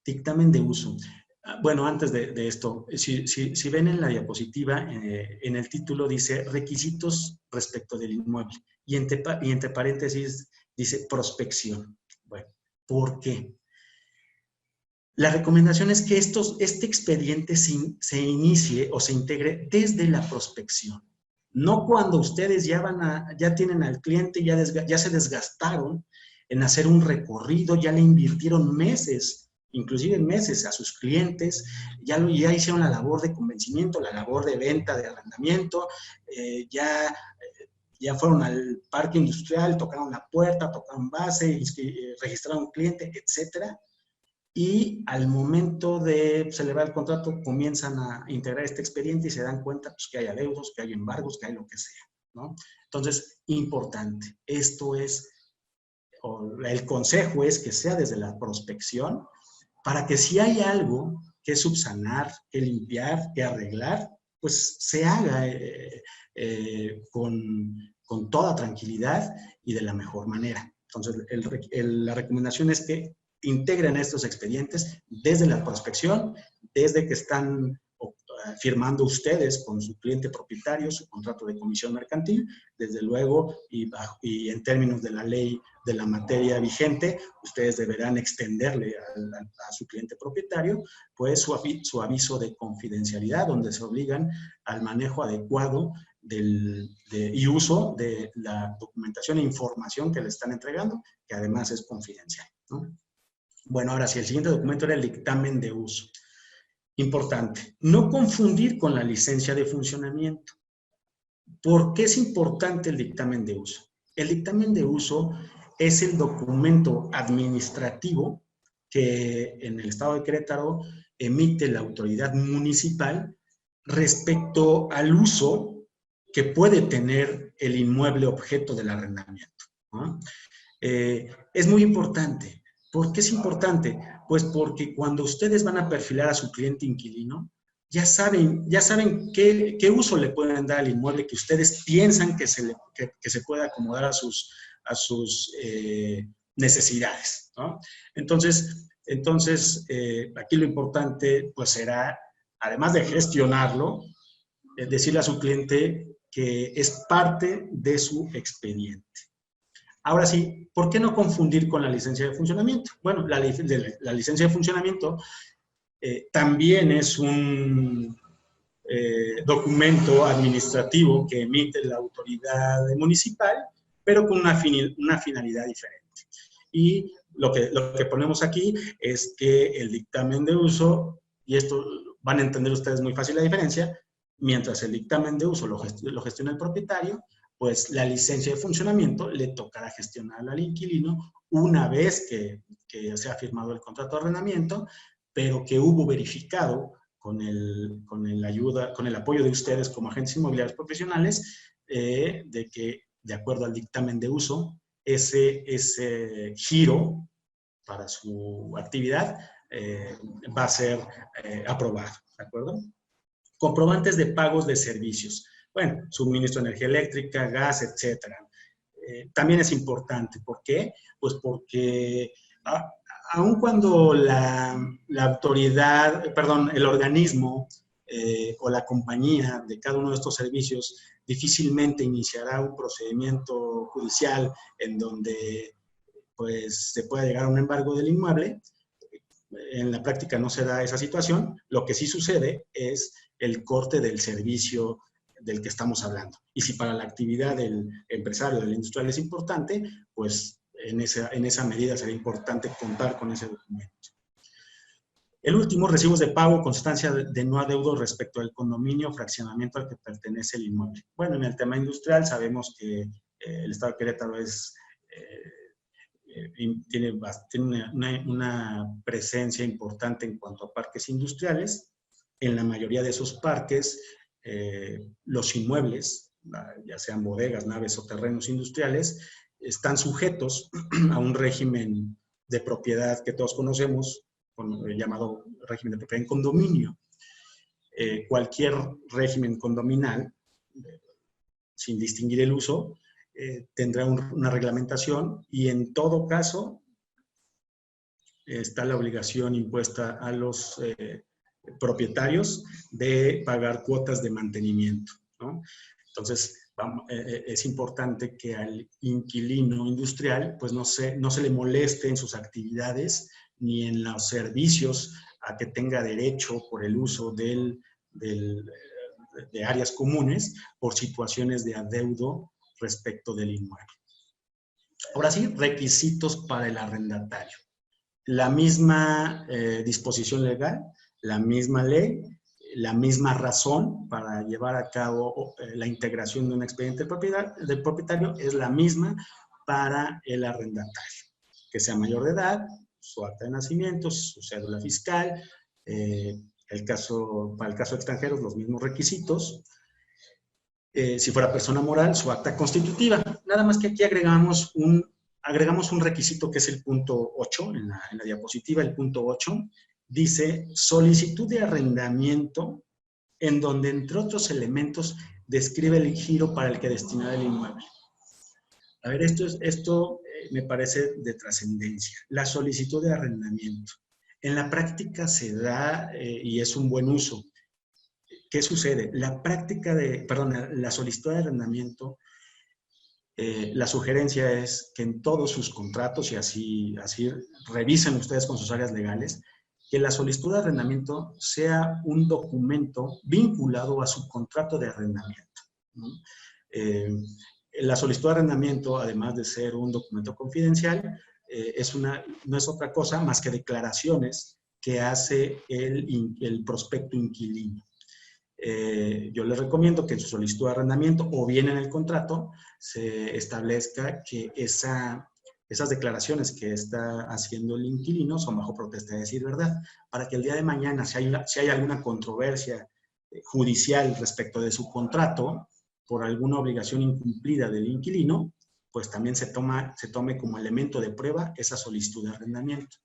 Dictamen de uso. Bueno, antes de esto, si ven en la diapositiva, en el título dice requisitos respecto del inmueble y entre paréntesis dice prospección. Bueno, ¿por qué? La recomendación es que este expediente se inicie o se integre desde la prospección. No cuando ustedes ya tienen al cliente, ya se desgastaron en hacer un recorrido, ya le invirtieron meses, inclusive meses a sus clientes, ya hicieron la labor de convencimiento, la labor de venta, de arrendamiento, ya fueron al parque industrial, tocaron la puerta, tocaron base, registraron un cliente, etcétera. Y al momento de celebrar el contrato comienzan a integrar este expediente y se dan cuenta pues, que hay adeudos, que hay embargos, que hay lo que sea, ¿no? Entonces, importante. Esto es, el consejo es que sea desde la prospección para que si hay algo que subsanar, que limpiar, que arreglar, pues se haga con toda tranquilidad y de la mejor manera. Entonces, la recomendación es que integren estos expedientes desde la prospección, desde que están firmando ustedes con su cliente propietario su contrato de comisión mercantil, desde luego, y en términos de la ley de la materia vigente, ustedes deberán extenderle a su cliente propietario pues su aviso de confidencialidad, donde se obligan al manejo adecuado y uso de la documentación e información que le están entregando, que además es confidencial, ¿no? Bueno, ahora sí, el siguiente documento era el dictamen de uso. Importante, no confundir con la licencia de funcionamiento. ¿Por qué es importante el dictamen de uso? El dictamen de uso es el documento administrativo que en el estado de Querétaro emite la autoridad municipal respecto al uso que puede tener el inmueble objeto del arrendamiento, ¿no? Es muy importante. ¿Por qué es importante? Pues porque cuando ustedes van a perfilar a su cliente inquilino, ya saben qué uso le pueden dar al inmueble que ustedes piensan que se puede acomodar a sus necesidades, ¿no? Entonces aquí lo importante pues será, además de gestionarlo, decirle a su cliente que es parte de su expediente. Ahora sí, ¿por qué no confundir con la licencia de funcionamiento? Bueno, la licencia de funcionamiento también es un documento administrativo que emite la autoridad municipal, pero con una finalidad diferente. Y lo que ponemos aquí es que el dictamen de uso, y esto van a entender ustedes muy fácil la diferencia, mientras el dictamen de uso lo gestiona el propietario, pues la licencia de funcionamiento le tocará gestionar al inquilino una vez que se ha firmado el contrato de arrendamiento, pero que hubo verificado con el apoyo de ustedes como agentes inmobiliarios profesionales, de que de acuerdo al dictamen de uso, ese giro para su actividad va a ser aprobado, ¿de acuerdo? Comprobantes de pagos de servicios. Bueno, suministro de energía eléctrica, gas, etcétera. También es importante. ¿Por qué? Pues porque aun cuando la autoridad, perdón, el organismo o la compañía de cada uno de estos servicios difícilmente iniciará un procedimiento judicial en donde pues se pueda llegar a un embargo del inmueble, en la práctica no se da esa situación. Lo que sí sucede es el corte del servicio del que estamos hablando. Y si para la actividad del empresario, del industrial es importante, pues en esa medida será importante contar con ese documento. El último, recibos de pago, constancia de no adeudo respecto al condominio o fraccionamiento al que pertenece el inmueble. Bueno, en el tema industrial sabemos que el Estado de Querétaro tiene una presencia importante en cuanto a parques industriales. En la mayoría de esos parques, los inmuebles, ya sean bodegas, naves o terrenos industriales, están sujetos a un régimen de propiedad que todos conocemos, llamado régimen de propiedad en condominio. Cualquier régimen condominal, sin distinguir el uso, tendrá una reglamentación y en todo caso está la obligación impuesta a los propietarios de pagar cuotas de mantenimiento, ¿no? Entonces, es importante que al inquilino industrial pues no se le moleste en sus actividades ni en los servicios a que tenga derecho por el uso de áreas comunes por situaciones de adeudo respecto del inmueble. Ahora sí, requisitos para el arrendatario. La misma disposición legal, la misma ley, la misma razón para llevar a cabo la integración de un expediente del propietario es la misma para el arrendatario. Que sea mayor de edad, su acta de nacimiento, su cédula fiscal, para el caso de extranjeros, los mismos requisitos. Si fuera persona moral, su acta constitutiva. Nada más que aquí agregamos un requisito que es el punto 8 en la diapositiva. El punto 8 dice solicitud de arrendamiento en donde, entre otros elementos, describe el giro para el que destinará el inmueble. A ver, esto me parece de trascendencia. La solicitud de arrendamiento. En la práctica se da y es un buen uso. ¿Qué sucede? La solicitud de arrendamiento, la sugerencia es que en todos sus contratos, y así revisen ustedes con sus áreas legales, que la solicitud de arrendamiento sea un documento vinculado a su contrato de arrendamiento, ¿no? La solicitud de arrendamiento, además de ser un documento confidencial, no es otra cosa más que declaraciones que hace el prospecto inquilino. Yo les recomiendo que en su solicitud de arrendamiento o bien en el contrato se establezca que esas declaraciones que está haciendo el inquilino son bajo protesta de decir verdad, para que el día de mañana, si hay alguna controversia judicial respecto de su contrato por alguna obligación incumplida del inquilino, pues también se tome como elemento de prueba esa solicitud de arrendamiento.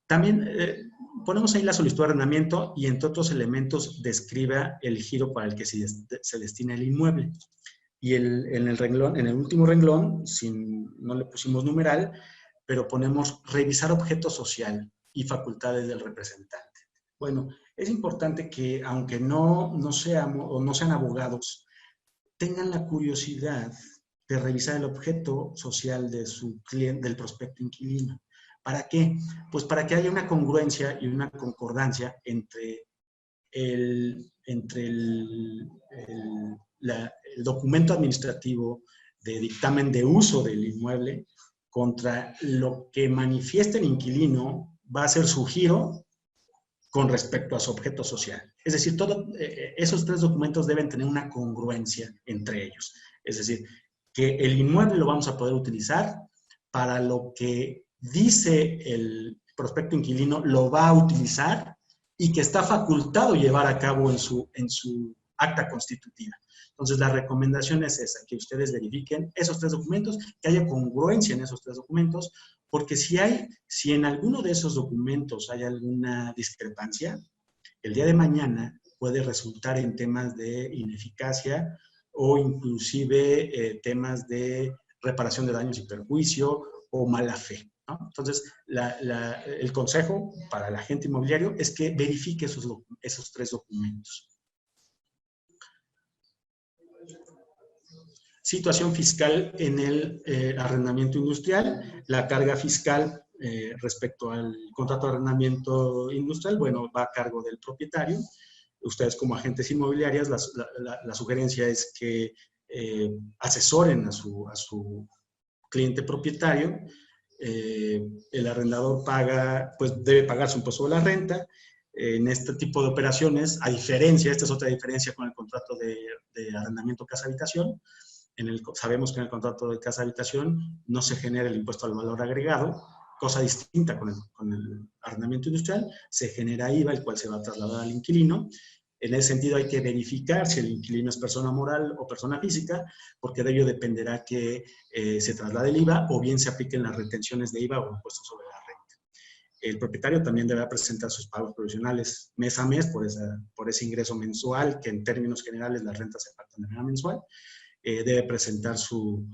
También ponemos ahí la solicitud de arrendamiento y entre otros elementos describa el giro para el que se destina el inmueble. Y en el último renglón, no le pusimos numeral, pero ponemos revisar objeto social y facultades del representante. Bueno, es importante que aunque no sean abogados, tengan la curiosidad de revisar el objeto social de su cliente, del prospecto inquilino. ¿Para qué? Pues para que haya una congruencia y una concordancia entre el documento administrativo de dictamen de uso del inmueble contra lo que manifiesta el inquilino va a ser su giro con respecto a su objeto social. Es decir, esos tres documentos deben tener una congruencia entre ellos. Es decir, que el inmueble lo vamos a poder utilizar para lo que dice el prospecto inquilino lo va a utilizar y que está facultado llevar a cabo en su acta constitutiva. Entonces, la recomendación es esa, que ustedes verifiquen esos tres documentos, que haya congruencia en esos tres documentos, porque si en alguno de esos documentos hay alguna discrepancia, el día de mañana puede resultar en temas de ineficacia o inclusive temas de reparación de daños y perjuicio o mala fe, ¿no? Entonces, el consejo para el agente inmobiliario es que verifique esos tres documentos. Situación fiscal en el arrendamiento industrial. La carga fiscal respecto al contrato de arrendamiento industrial, bueno, va a cargo del propietario. ustedes como agentes inmobiliarios, la sugerencia es que asesoren a su cliente propietario. El arrendador pues debe pagar su impuesto de la renta. En este tipo de operaciones, esta es otra diferencia con el contrato de arrendamiento casa-habitación. Sabemos que en el contrato de casa-habitación no se genera el impuesto al valor agregado, cosa distinta con el arrendamiento industrial. Se genera IVA, el cual se va a trasladar al inquilino. En ese sentido hay que verificar si el inquilino es persona moral o persona física, porque de ello dependerá que se traslade el IVA o bien se apliquen las retenciones de IVA o impuestos sobre la renta. El propietario también deberá presentar sus pagos provisionales mes a mes por ese ingreso mensual, que en términos generales las rentas se pactan de manera mensual. Debe presentar su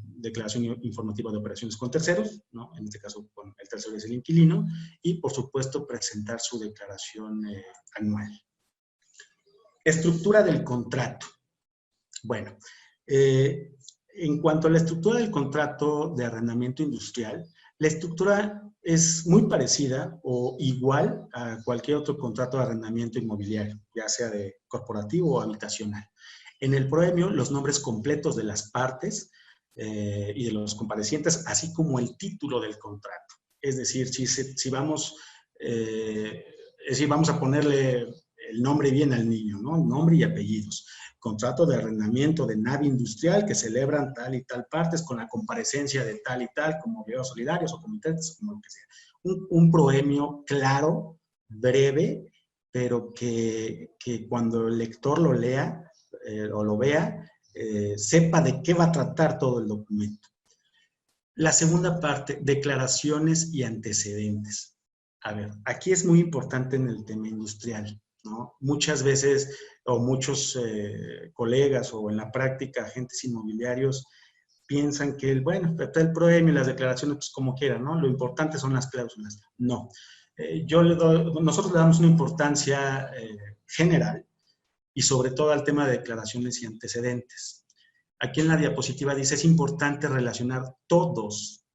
declaración informativa de operaciones con terceros, ¿no? En este caso con el tercero es el inquilino, y por supuesto presentar su declaración anual. Estructura del contrato. Bueno, en cuanto a la estructura del contrato de arrendamiento industrial, la estructura es muy parecida o igual a cualquier otro contrato de arrendamiento inmobiliario, ya sea de corporativo o habitacional. En el proemio, los nombres completos de las partes y de los comparecientes, así como el título del contrato. Es decir, si vamos a ponerle el nombre bien al niño, ¿no? Nombre y apellidos. Contrato de arrendamiento de nave industrial que celebran tal y tal partes con la comparecencia de tal y tal, como obreros solidarios o comités, como lo que sea. Un proemio claro, breve, pero que cuando el lector lo lea o lo vea, sepa de qué va a tratar todo el documento. La segunda parte, declaraciones y antecedentes. A ver, aquí es muy importante en el tema industrial, ¿no? Muchas veces, o muchos colegas o en la práctica agentes inmobiliarios piensan que, bueno, está el proemio y las declaraciones, pues como quieran, ¿no? Lo importante son las cláusulas. No. Nosotros le damos una importancia general y sobre todo al tema de declaraciones y antecedentes. Aquí en la diapositiva dice, es importante relacionar todos,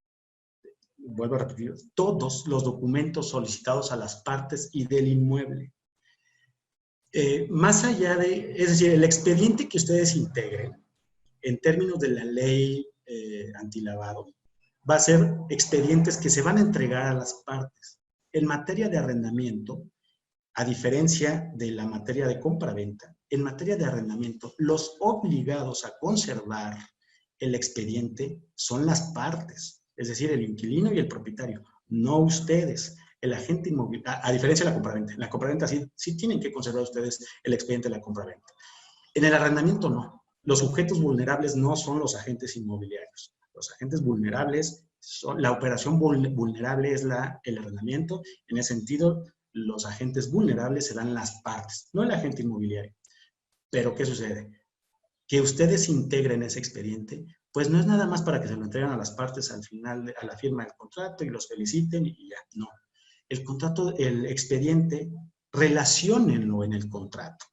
vuelvo a repetir, todos los documentos solicitados a las partes y del inmueble. Más allá es decir, el expediente que ustedes integren, en términos de la ley antilavado, va a ser expedientes que se van a entregar a las partes. En materia de arrendamiento, a diferencia de la materia de compra-venta, en materia de arrendamiento, los obligados a conservar el expediente son las partes, es decir, el inquilino y el propietario, no ustedes. El agente inmobiliario, a diferencia de la compraventa. En la compraventa sí tienen que conservar ustedes el expediente de la compraventa. En el arrendamiento no. Los sujetos vulnerables no son los agentes inmobiliarios. Los agentes vulnerables, la operación vulnerable es el arrendamiento. En ese sentido, los agentes vulnerables serán las partes, no el agente inmobiliario. Pero, ¿qué sucede? Que ustedes integren ese expediente, pues no es nada más para que se lo entreguen a las partes al final, a la firma del contrato y los feliciten y ya, no. El contrato, el expediente, relaciónenlo en el contrato.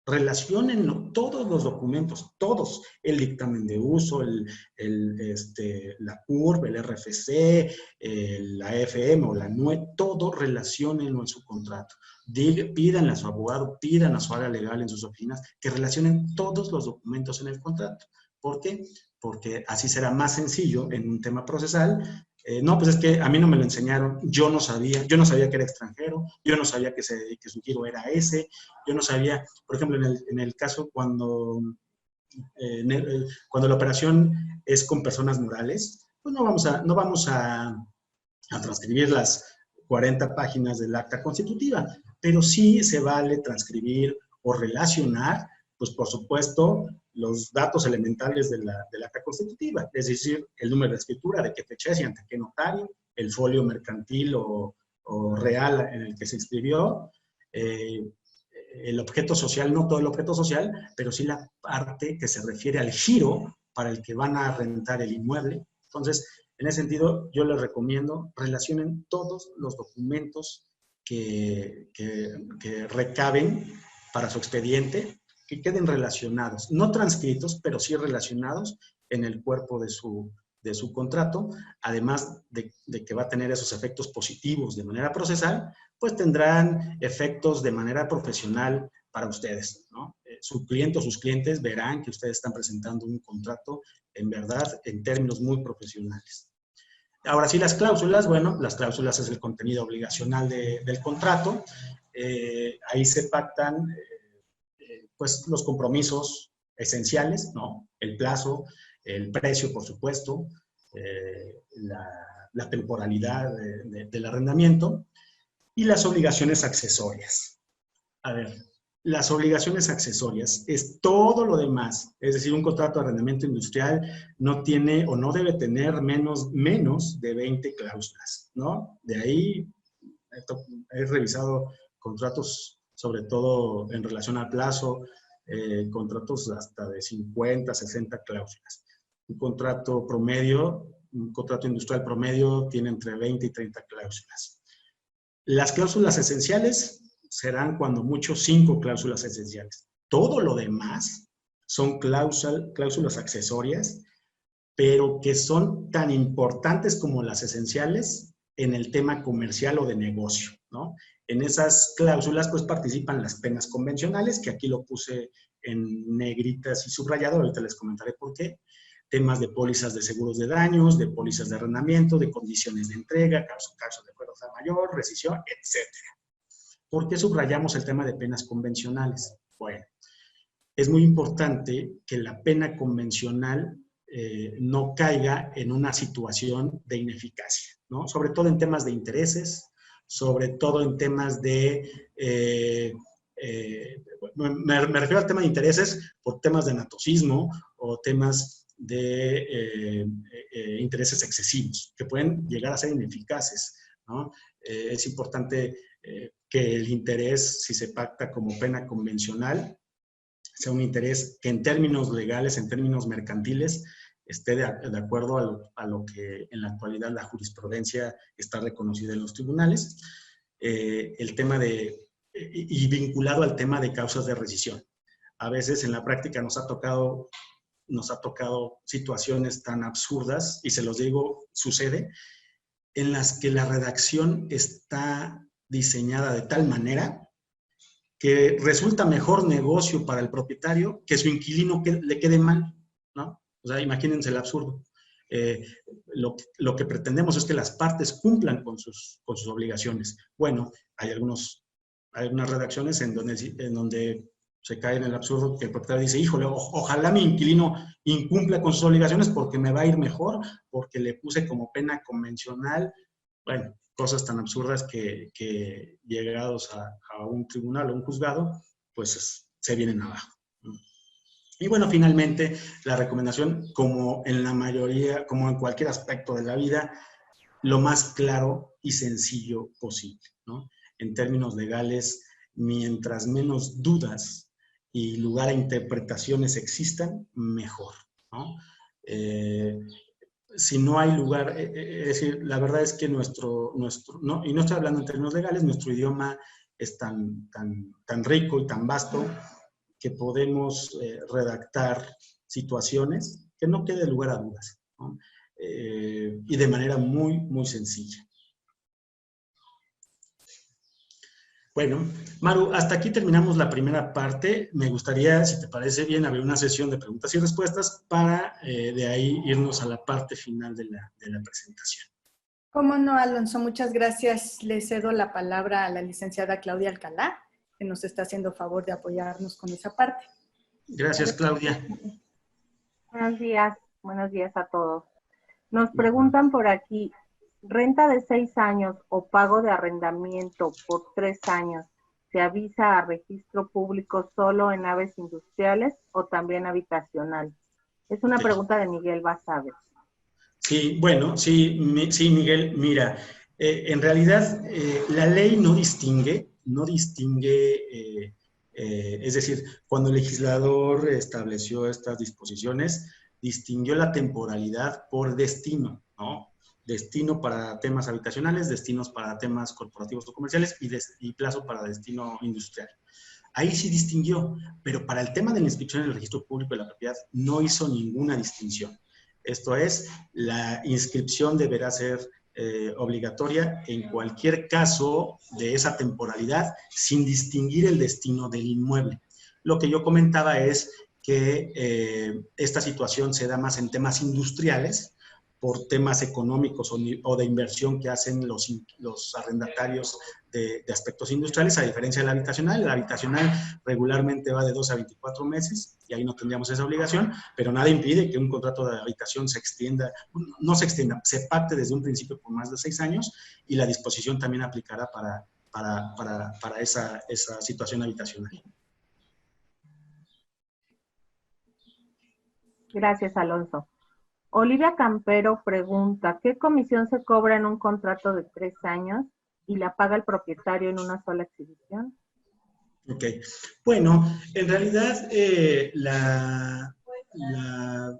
Relaciónenlo, todos los documentos, todos, el dictamen de uso, la CURB, el RFC, la FM o la NUE, todo relaciónenlo en su contrato. Pídanle a su abogado, pidan a su área legal en sus oficinas que relacionen todos los documentos en el contrato. ¿Por qué? Porque así será más sencillo en un tema procesal. No, pues es que a mí no me lo enseñaron, yo no sabía que era extranjero, yo no sabía que su giro era ese, yo no sabía, por ejemplo, en el caso cuando la operación es con personas morales, pues no vamos a transcribir las 40 páginas del acta constitutiva, pero sí se vale transcribir o relacionar, pues por supuesto, los datos elementales del acta constitutiva, es decir, el número de escritura, de qué fecha es y ante qué notario, el folio mercantil o real en el que se inscribió, el objeto social, no todo el objeto social, pero sí la parte que se refiere al giro para el que van a rentar el inmueble. Entonces, en ese sentido, yo les recomiendo relacionen todos los documentos que recaben para su expediente, que queden relacionados, no transcritos, pero sí relacionados en el cuerpo de su de su contrato, además de que va a tener esos efectos positivos de manera procesal, pues tendrán efectos de manera profesional para ustedes, ¿no? Su cliente o sus clientes verán que ustedes están presentando un contrato en verdad en términos muy profesionales. Ahora sí, las cláusulas, bueno, las cláusulas es el contenido obligacional del contrato. Ahí se pactan pues los compromisos esenciales, ¿no? El plazo, el precio, por supuesto, la temporalidad del arrendamiento y las obligaciones accesorias. A ver, las obligaciones accesorias es todo lo demás, es decir, un contrato de arrendamiento industrial no tiene o no debe tener menos de 20 cláusulas, ¿no? De ahí he revisado contratos, sobre todo en relación al plazo, contratos hasta de 50, 60 cláusulas. Un contrato promedio, un contrato industrial promedio tiene entre 20 y 30 cláusulas. Las cláusulas esenciales serán cuando mucho 5 cláusulas esenciales. Todo lo demás son cláusulas accesorias, pero que son tan importantes como las esenciales en el tema comercial o de negocio, ¿no? En esas cláusulas pues participan las penas convencionales, que aquí lo puse en negritas y subrayado, ahorita les comentaré por qué. Temas de pólizas de seguros de daños, de pólizas de arrendamiento, de condiciones de entrega, caso de fuerza mayor, rescisión, etc. ¿Por qué subrayamos el tema de penas convencionales? Bueno, es muy importante que la pena convencional no caiga en una situación de ineficacia, ¿no? Sobre todo en temas de intereses, sobre todo en temas de... me refiero al tema de intereses por temas de anatocismo o temas de intereses excesivos, que pueden llegar a ser ineficaces, ¿no? Es importante que el interés, si se pacta como pena convencional, sea un interés que en términos legales, en términos mercantiles, esté de acuerdo a lo que en la actualidad la jurisprudencia está reconocida en los tribunales. El tema y vinculado al tema de causas de rescisión. A veces en la práctica nos ha tocado situaciones tan absurdas, y se los digo, sucede, en las que la redacción está diseñada de tal manera que resulta mejor negocio para el propietario que su inquilino le quede mal, ¿no? O sea, imagínense el absurdo. Lo que pretendemos es que las partes cumplan con sus obligaciones. Bueno, hay algunas redacciones en donde se cae en el absurdo que el propietario dice, híjole, ojalá mi inquilino incumpla con sus obligaciones porque me va a ir mejor, porque le puse como pena convencional. Bueno, cosas tan absurdas que llegados a un tribunal o un juzgado, pues se vienen abajo. Y bueno, finalmente, la recomendación, como en la mayoría, como en cualquier aspecto de la vida, lo más claro y sencillo posible, ¿no? En términos legales, mientras menos dudas y lugar a interpretaciones existan, mejor, ¿no? Si no hay lugar, es decir, la verdad es que no, y no estoy hablando en términos legales, nuestro idioma es tan rico y tan vasto que podemos redactar situaciones que no quede lugar a dudas, ¿no? Y de manera muy, muy sencilla. Bueno, Maru, hasta aquí terminamos la primera parte. Me gustaría, si te parece bien, abrir una sesión de preguntas y respuestas para de ahí irnos a la parte final de la presentación. Cómo no, Alonso, muchas gracias. Le cedo la palabra a la licenciada Claudia Alcalá, que nos está haciendo favor de apoyarnos con esa parte. Gracias, Claudia. Buenos días a todos. Nos preguntan por aquí, renta de 6 años o pago de arrendamiento por 3 años, ¿se avisa a registro público solo en naves industriales o también habitacional? Es una pregunta de Miguel Basabe. Sí, bueno, sí, Miguel, mira, en realidad la ley no distingue, es decir, cuando el legislador estableció estas disposiciones, distinguió la temporalidad por destino, ¿no? Destino para temas habitacionales, destinos para temas corporativos o comerciales y plazo para destino industrial. Ahí sí distinguió, pero para el tema de la inscripción en el registro público de la propiedad no hizo ninguna distinción. Esto es, la inscripción deberá ser obligatoria en cualquier caso de esa temporalidad, sin distinguir el destino del inmueble. Lo que yo comentaba es que esta situación se da más en temas industriales, por temas económicos o de inversión que hacen los arrendatarios de aspectos industriales, a diferencia del habitacional. El habitacional regularmente va de 2 a 24 meses y ahí no tendríamos esa obligación, pero nada impide que un contrato de habitación se extienda, no se extienda, se pacte desde un principio por más de 6 años y la disposición también aplicará para esa situación habitacional. Gracias, Alonso. Olivia Campero pregunta, ¿qué comisión se cobra en un contrato de 3 años y la paga el propietario en una sola exhibición? Ok, bueno, en realidad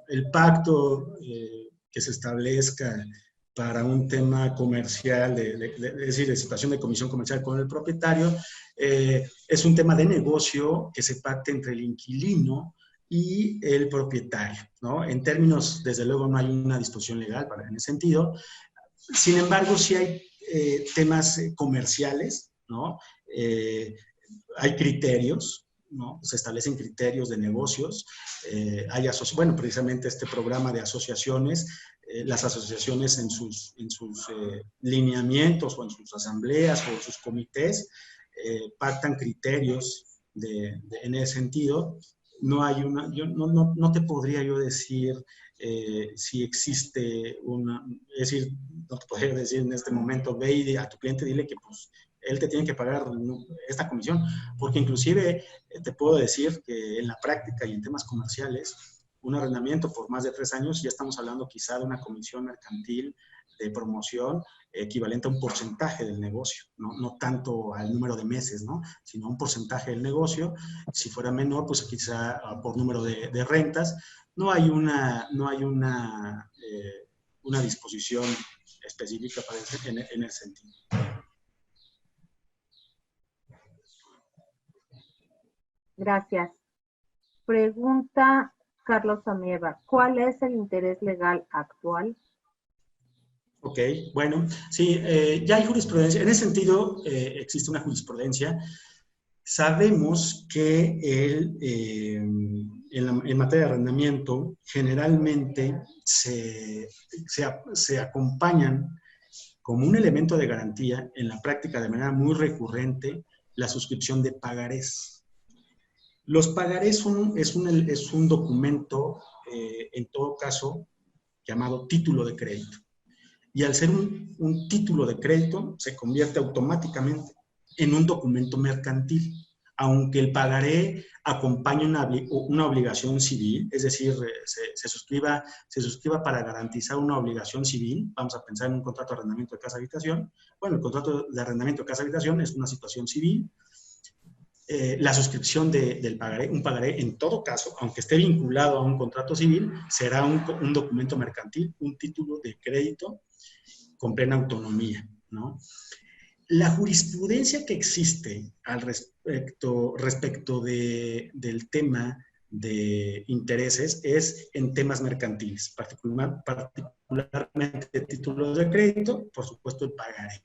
el pacto que se establezca para un tema comercial, es decir, de situación de comisión comercial con el propietario, es un tema de negocio que se pacte entre el inquilino y el propietario, ¿no? En términos, desde luego, no hay una disposición legal en ese sentido. Sin embargo, sí hay temas comerciales, ¿no? Hay criterios, ¿no? Se establecen criterios de negocios. Bueno, precisamente este programa de asociaciones, las asociaciones en sus lineamientos o en sus asambleas o sus comités pactan criterios en ese sentido. No hay no te podría yo decir si existe es decir, no te podría decir en este momento, ve y a tu cliente dile que pues él te tiene que pagar esta comisión, porque inclusive te puedo decir que en la práctica y en temas comerciales, un arrendamiento por más de 3 años, ya estamos hablando quizá de una comisión mercantil de promoción equivalente a un porcentaje del negocio, no tanto al número de meses, ¿no? Sino un porcentaje del negocio. Si fuera menor, pues quizá por número de rentas. No hay una disposición específica para en ese sentido. Gracias. Pregunta Carlos Amieva, ¿cuál es el interés legal actual? Ok, bueno, sí, ya hay jurisprudencia. En ese sentido, existe una jurisprudencia. Sabemos que en materia de arrendamiento, generalmente se acompañan como un elemento de garantía, en la práctica de manera muy recurrente, la suscripción de pagarés. Los pagarés es un documento, en todo caso, llamado título de crédito. Y al ser un título de crédito, se convierte automáticamente en un documento mercantil, aunque el pagaré acompañe una obligación civil, es decir, se suscriba para garantizar una obligación civil. Vamos a pensar en un contrato de arrendamiento de casa-habitación. Bueno, el contrato de arrendamiento de casa-habitación es una situación civil. La suscripción del pagaré, un pagaré en todo caso, aunque esté vinculado a un contrato civil, será un documento mercantil, un título de crédito con plena autonomía, ¿no? La jurisprudencia que existe al respecto del tema de intereses es en temas mercantiles, particularmente títulos de crédito, por supuesto el pagaré.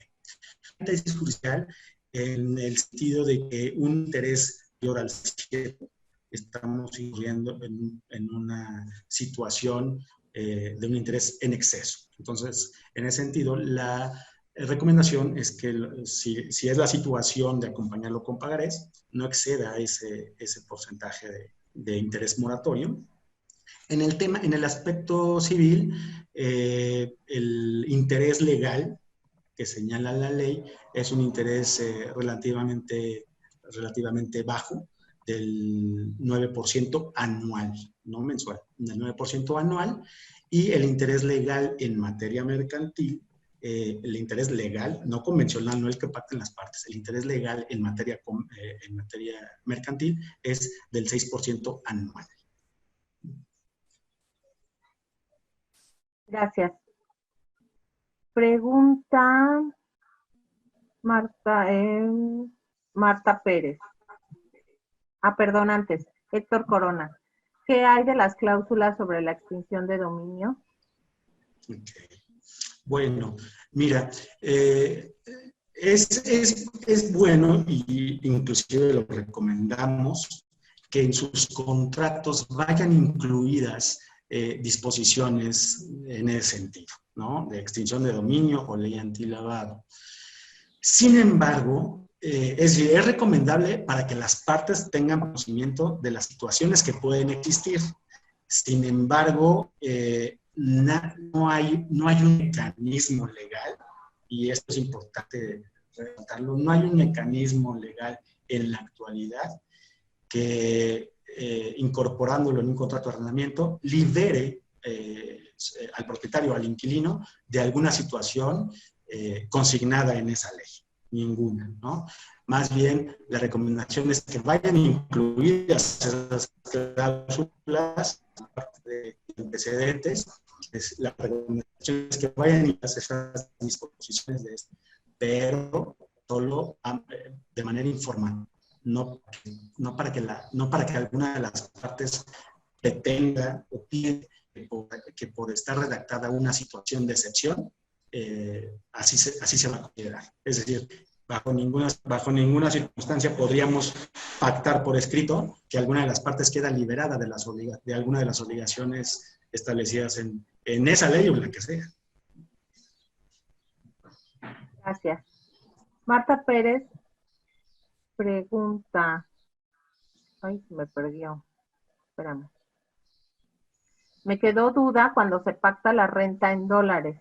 La tesis judicial en el sentido de que un interés mayor al 7, estamos incurriendo en una situación de un interés en exceso. Entonces, en ese sentido, la recomendación es que si es la situación de acompañarlo con pagarés, no exceda ese porcentaje de interés moratorio. En el aspecto civil, el interés legal que señala la ley es un interés relativamente bajo, del 9% anual, no mensual, del 9% anual, y el interés legal en materia mercantil, el interés legal, no convencional, no el que pacten las partes, el interés legal en materia mercantil es del 6% anual. Gracias. Pregunta Marta Pérez. Perdón, antes, Héctor Corona. ¿Qué hay de las cláusulas sobre la extinción de dominio? Okay. Bueno, mira, es bueno, y inclusive lo recomendamos, que en sus contratos vayan incluidas disposiciones en ese sentido, ¿no? De extinción de dominio o ley antilavado. Sin embargo, es recomendable para que las partes tengan conocimiento de las situaciones que pueden existir. Sin embargo, no hay un mecanismo legal, y esto es importante resaltarlo, no hay un mecanismo legal en la actualidad que, incorporándolo en un contrato de arrendamiento, libere al propietario, al inquilino, de alguna situación consignada en esa ley. Ninguna, ¿no? Más bien, la recomendación es que vayan incluidas esas cláusulas, parte de antecedentes. La recomendación es que vayan incluidas esas disposiciones de esto, pero solo de manera informal, no para que alguna de las partes pretenda o pide que por estar redactada una situación de excepción, así se va a considerar. Es decir, bajo ninguna circunstancia podríamos pactar por escrito que alguna de las partes queda liberada de alguna de las obligaciones establecidas en esa ley o en la que sea. Gracias. Marta Pérez pregunta, ay, se me perdió, espérame. Me quedó duda cuando se pacta la renta en dólares.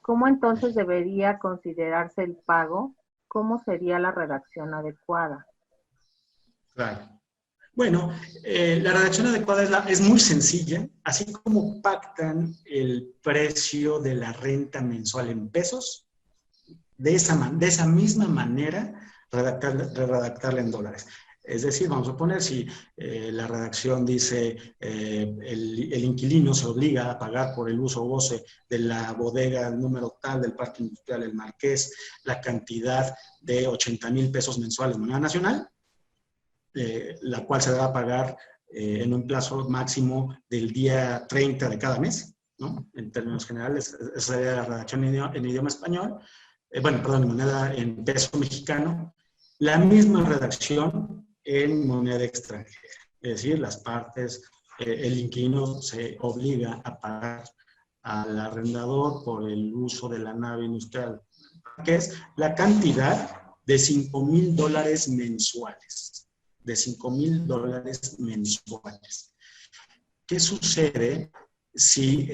¿Cómo entonces debería considerarse el pago? ¿Cómo sería la redacción adecuada? Claro. Bueno, la redacción adecuada es muy sencilla, así como pactan el precio de la renta mensual en pesos, de esa misma manera redactarla en dólares. Es decir, vamos a poner si la redacción dice el inquilino se obliga a pagar por el uso o goce de la bodega número tal del Parque Industrial El Marqués la cantidad de 80,000 pesos mensuales de moneda nacional, la cual se va a pagar en un plazo máximo del día 30 de cada mes, ¿no? En términos generales, esa sería la redacción en idioma español, en peso mexicano, la misma redacción en moneda extranjera. Es decir, las partes, el inquilino se obliga a pagar al arrendador por el uso de la nave industrial, que es la cantidad de $5,000 mensuales. De $5,000 mensuales. ¿Qué sucede si,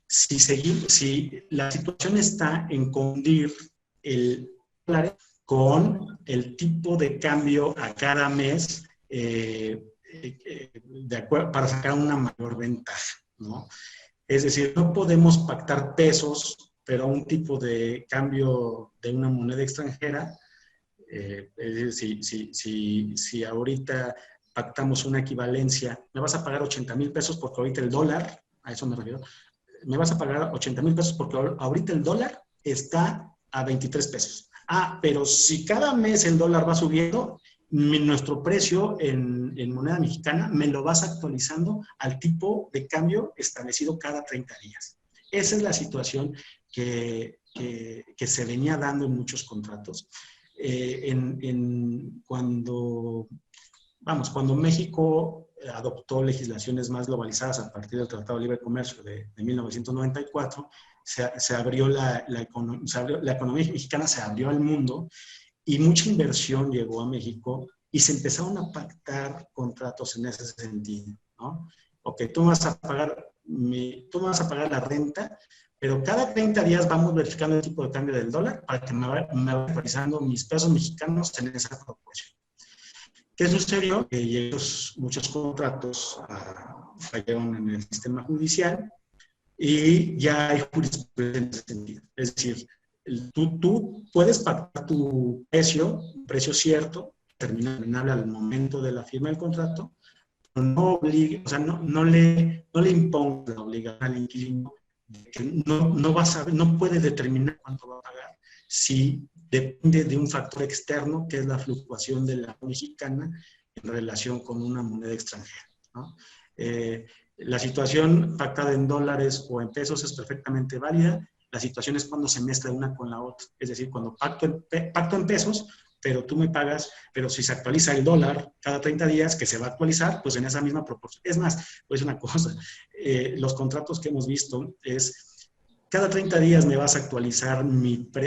si la situación está en confundir el dólar con el tipo de cambio a cada mes para sacar una mayor ventaja, ¿no? Es decir, no podemos pactar pesos, pero a un tipo de cambio de una moneda extranjera. Es decir, si ahorita pactamos una equivalencia, me vas a pagar 80,000 pesos porque ahorita el dólar, a eso me refiero, me vas a pagar 80,000 pesos porque ahorita el dólar está a 23 pesos. Ah, pero si cada mes el dólar va subiendo, nuestro precio en moneda mexicana me lo vas actualizando al tipo de cambio establecido cada 30 días. Esa es la situación que se venía dando en muchos contratos. Cuando México adoptó legislaciones más globalizadas a partir del Tratado de Libre Comercio de 1994, se abrió la economía mexicana se abrió al mundo y mucha inversión llegó a México y se empezaron a pactar contratos en ese sentido, ¿no? Ok, tú me vas a pagar la renta, pero cada 30 días vamos verificando el tipo de cambio del dólar para que me vaya actualizando mis pesos mexicanos en esa proporción. ¿Qué sucedió? Que muchos contratos fallaron en el sistema judicial y ya hay jurisprudencia en ese sentido. Es decir, tú puedes pactar tu precio, un precio cierto, determinable al momento de la firma del contrato, pero no le impongas la obligación al inquilino que no puede determinar cuánto va a pagar si depende de un factor externo que es la fluctuación de la mexicana en relación con una moneda extranjera, ¿no? La situación pactada en dólares o en pesos es perfectamente válida. La situación es cuando se mezcla una con la otra. Es decir, cuando pacto en pesos, pero tú me pagas, pero si se actualiza el dólar cada 30 días, que se va a actualizar, pues en esa misma proporción. Es más, pues una cosa, los contratos que hemos visto es, cada 30 días me vas a actualizar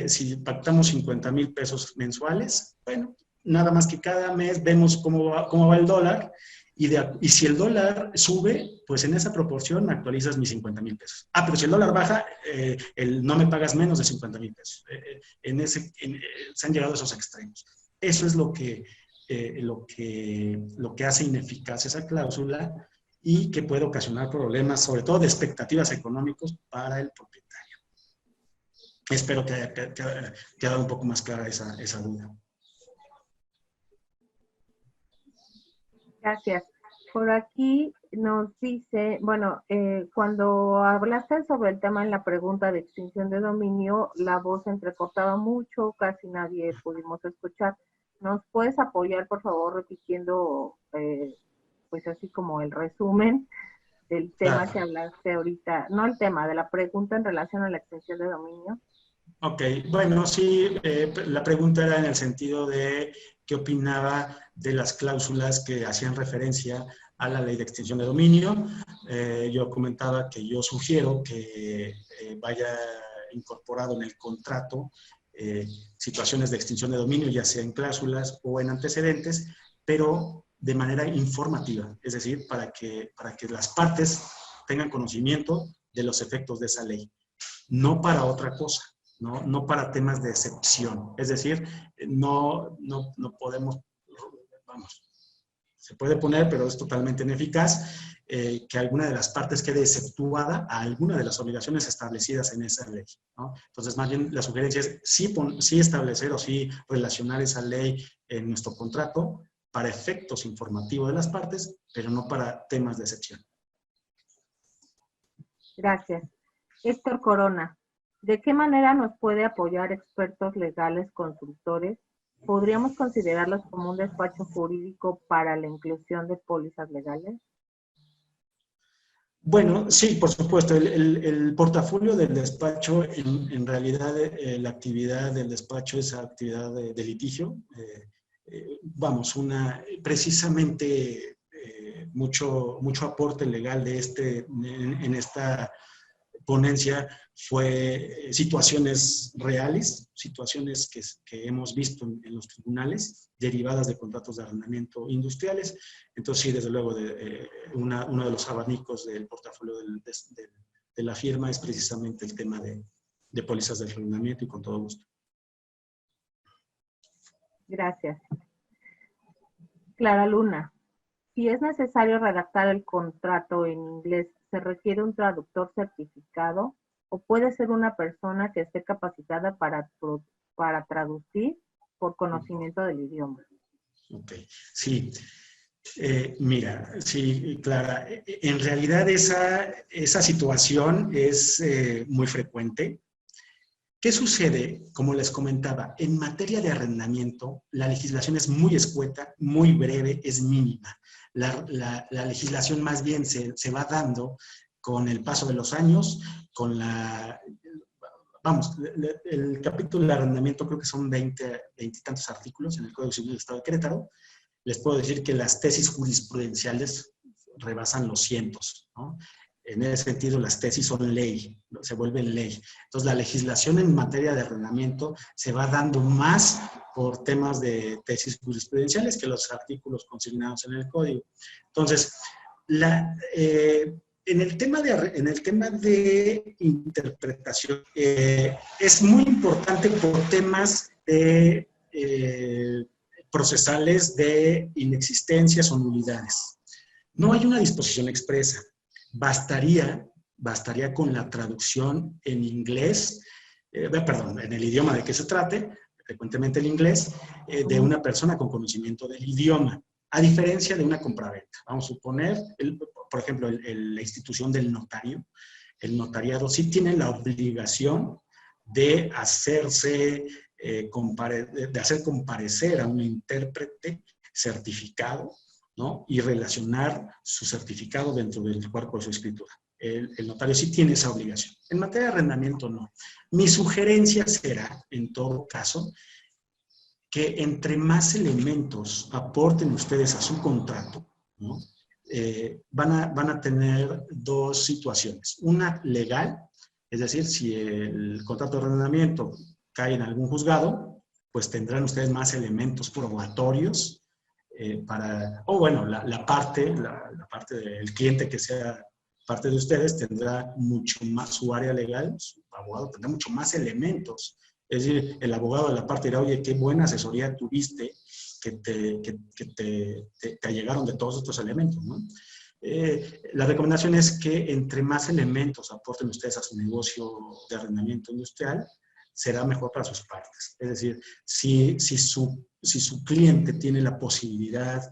si pactamos 50,000 pesos mensuales, bueno, nada más que cada mes vemos cómo va el dólar, y si el dólar sube, pues en esa proporción me actualizas mis 50,000 pesos. Ah, pero si el dólar baja, no me pagas menos de 50,000 pesos. Se han llegado a esos extremos. Eso es lo que hace ineficaz esa cláusula y que puede ocasionar problemas, sobre todo de expectativas económicos para el propietario. Espero que haya quedado un poco más clara esa duda. Gracias. Por aquí nos dice, bueno, cuando hablaste sobre el tema en la pregunta de extinción de dominio, la voz entrecortaba mucho, casi nadie pudimos escuchar. ¿Nos puedes apoyar, por favor, repitiendo, pues así como el resumen del tema que hablaste ahorita? No el tema, de la pregunta en relación a la extinción de dominio. Ok, bueno, sí, la pregunta era en el sentido de qué opinaba de las cláusulas que hacían referencia a la ley de extinción de dominio. Yo comentaba que yo sugiero que vaya incorporado en el contrato situaciones de extinción de dominio, ya sea en cláusulas o en antecedentes, pero de manera informativa, es decir, para que las partes tengan conocimiento de los efectos de esa ley, no para otra cosa. No para temas de excepción. Es decir, no podemos, vamos, se puede poner, pero es totalmente ineficaz, que alguna de las partes quede exceptuada a alguna de las obligaciones establecidas en esa ley, ¿no? Entonces, más bien, la sugerencia es sí establecer o sí relacionar esa ley en nuestro contrato para efectos informativos de las partes, pero no para temas de excepción. Gracias. Héctor Corona. ¿De qué manera nos puede apoyar expertos legales consultores? ¿Podríamos considerarlos como un despacho jurídico para la inclusión de pólizas legales? Bueno, sí, por supuesto. El portafolio del despacho, en realidad, la actividad del despacho es actividad de litigio. Precisamente mucho aporte legal en esta ponencia fue situaciones reales, situaciones que hemos visto en los tribunales, derivadas de contratos de arrendamiento industriales. Entonces, sí, desde luego, uno de los abanicos del portafolio de la firma es precisamente el tema de pólizas de arrendamiento, y con todo gusto. Gracias. Clara Luna. Si es necesario redactar el contrato en inglés, ¿se requiere un traductor certificado o puede ser una persona que esté capacitada para traducir por conocimiento del idioma? Ok, sí. Mira, sí, Clara, en realidad esa situación es muy frecuente. ¿Qué sucede? Como les comentaba, en materia de arrendamiento, la legislación es muy escueta, muy breve, es mínima. La legislación más bien se va dando con el paso de los años, el capítulo de arrendamiento creo que son 20 y tantos artículos en el Código Civil del Estado de Querétaro. Les puedo decir que las tesis jurisprudenciales rebasan los cientos, ¿no? En ese sentido, las tesis son ley, se vuelven ley. Entonces, la legislación en materia de arrendamiento se va dando más por temas de tesis jurisprudenciales que los artículos consignados en el código. Entonces, en el tema de interpretación, es muy importante por temas de procesales de inexistencias o nulidades. No hay una disposición expresa. Bastaría con la traducción en inglés, en el idioma de que se trate, frecuentemente el inglés, de una persona con conocimiento del idioma, a diferencia de una compraventa. Vamos a suponer, por ejemplo, la institución del notario. El notariado sí tiene la obligación de hacer comparecer a un intérprete certificado ¿no? Y relacionar su certificado dentro del cuerpo de su escritura. El notario sí tiene esa obligación. En materia de arrendamiento, no. Mi sugerencia será, en todo caso, que entre más elementos aporten ustedes a su contrato, ¿no? Van a tener dos situaciones. Una legal, es decir, si el contrato de arrendamiento cae en algún juzgado, pues tendrán ustedes más elementos probatorios o bueno, la parte del cliente que sea parte de ustedes tendrá mucho más, su área legal, su abogado tendrá mucho más elementos. Es decir, el abogado de la parte dirá, oye, qué buena asesoría tuviste que te allegaron de todos estos elementos, ¿no? La recomendación es que entre más elementos aporten ustedes a su negocio de arrendamiento industrial, será mejor para sus partes. Es decir, si su cliente tiene la posibilidad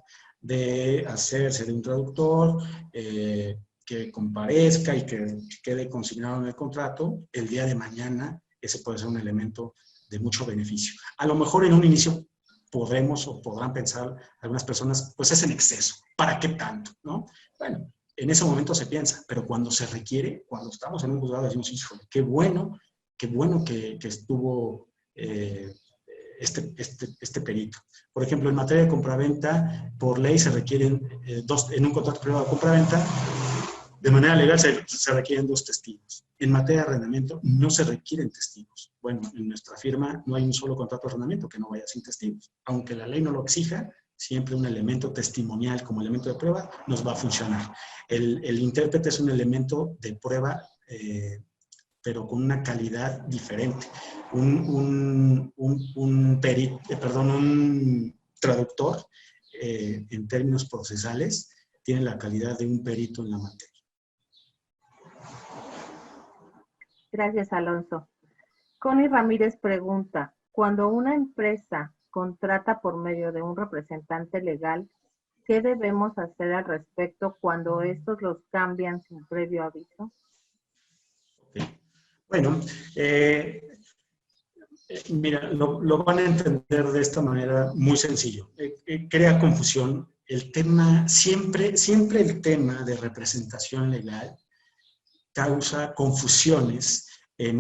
de hacerse de un traductor, que comparezca y que quede consignado en el contrato, el día de mañana ese puede ser un elemento de mucho beneficio. A lo mejor en un inicio podrán pensar algunas personas, pues es en exceso, ¿para qué tanto? ¿No? Bueno, en ese momento se piensa, pero cuando se requiere, cuando estamos en un juzgado decimos, híjole, qué bueno que estuvo este perito. Por ejemplo, en materia de compraventa, por ley se requieren en un contrato privado de compraventa, de manera legal se requieren 2 testigos. En materia de arrendamiento no se requieren testigos. Bueno, en nuestra firma no hay un solo contrato de arrendamiento que no vaya sin testigos. Aunque la ley no lo exija, siempre un elemento testimonial como elemento de prueba nos va a funcionar. El intérprete es un elemento de prueba, pero con una calidad diferente. Un traductor, en términos procesales, tiene la calidad de un perito en la materia. Gracias, Alonso. Connie Ramírez pregunta, cuando una empresa contrata por medio de un representante legal, ¿qué debemos hacer al respecto cuando estos los cambian sin previo aviso? Bueno, mira, lo van a entender de esta manera muy sencillo. Crea confusión. El tema, siempre el tema de representación legal causa confusiones el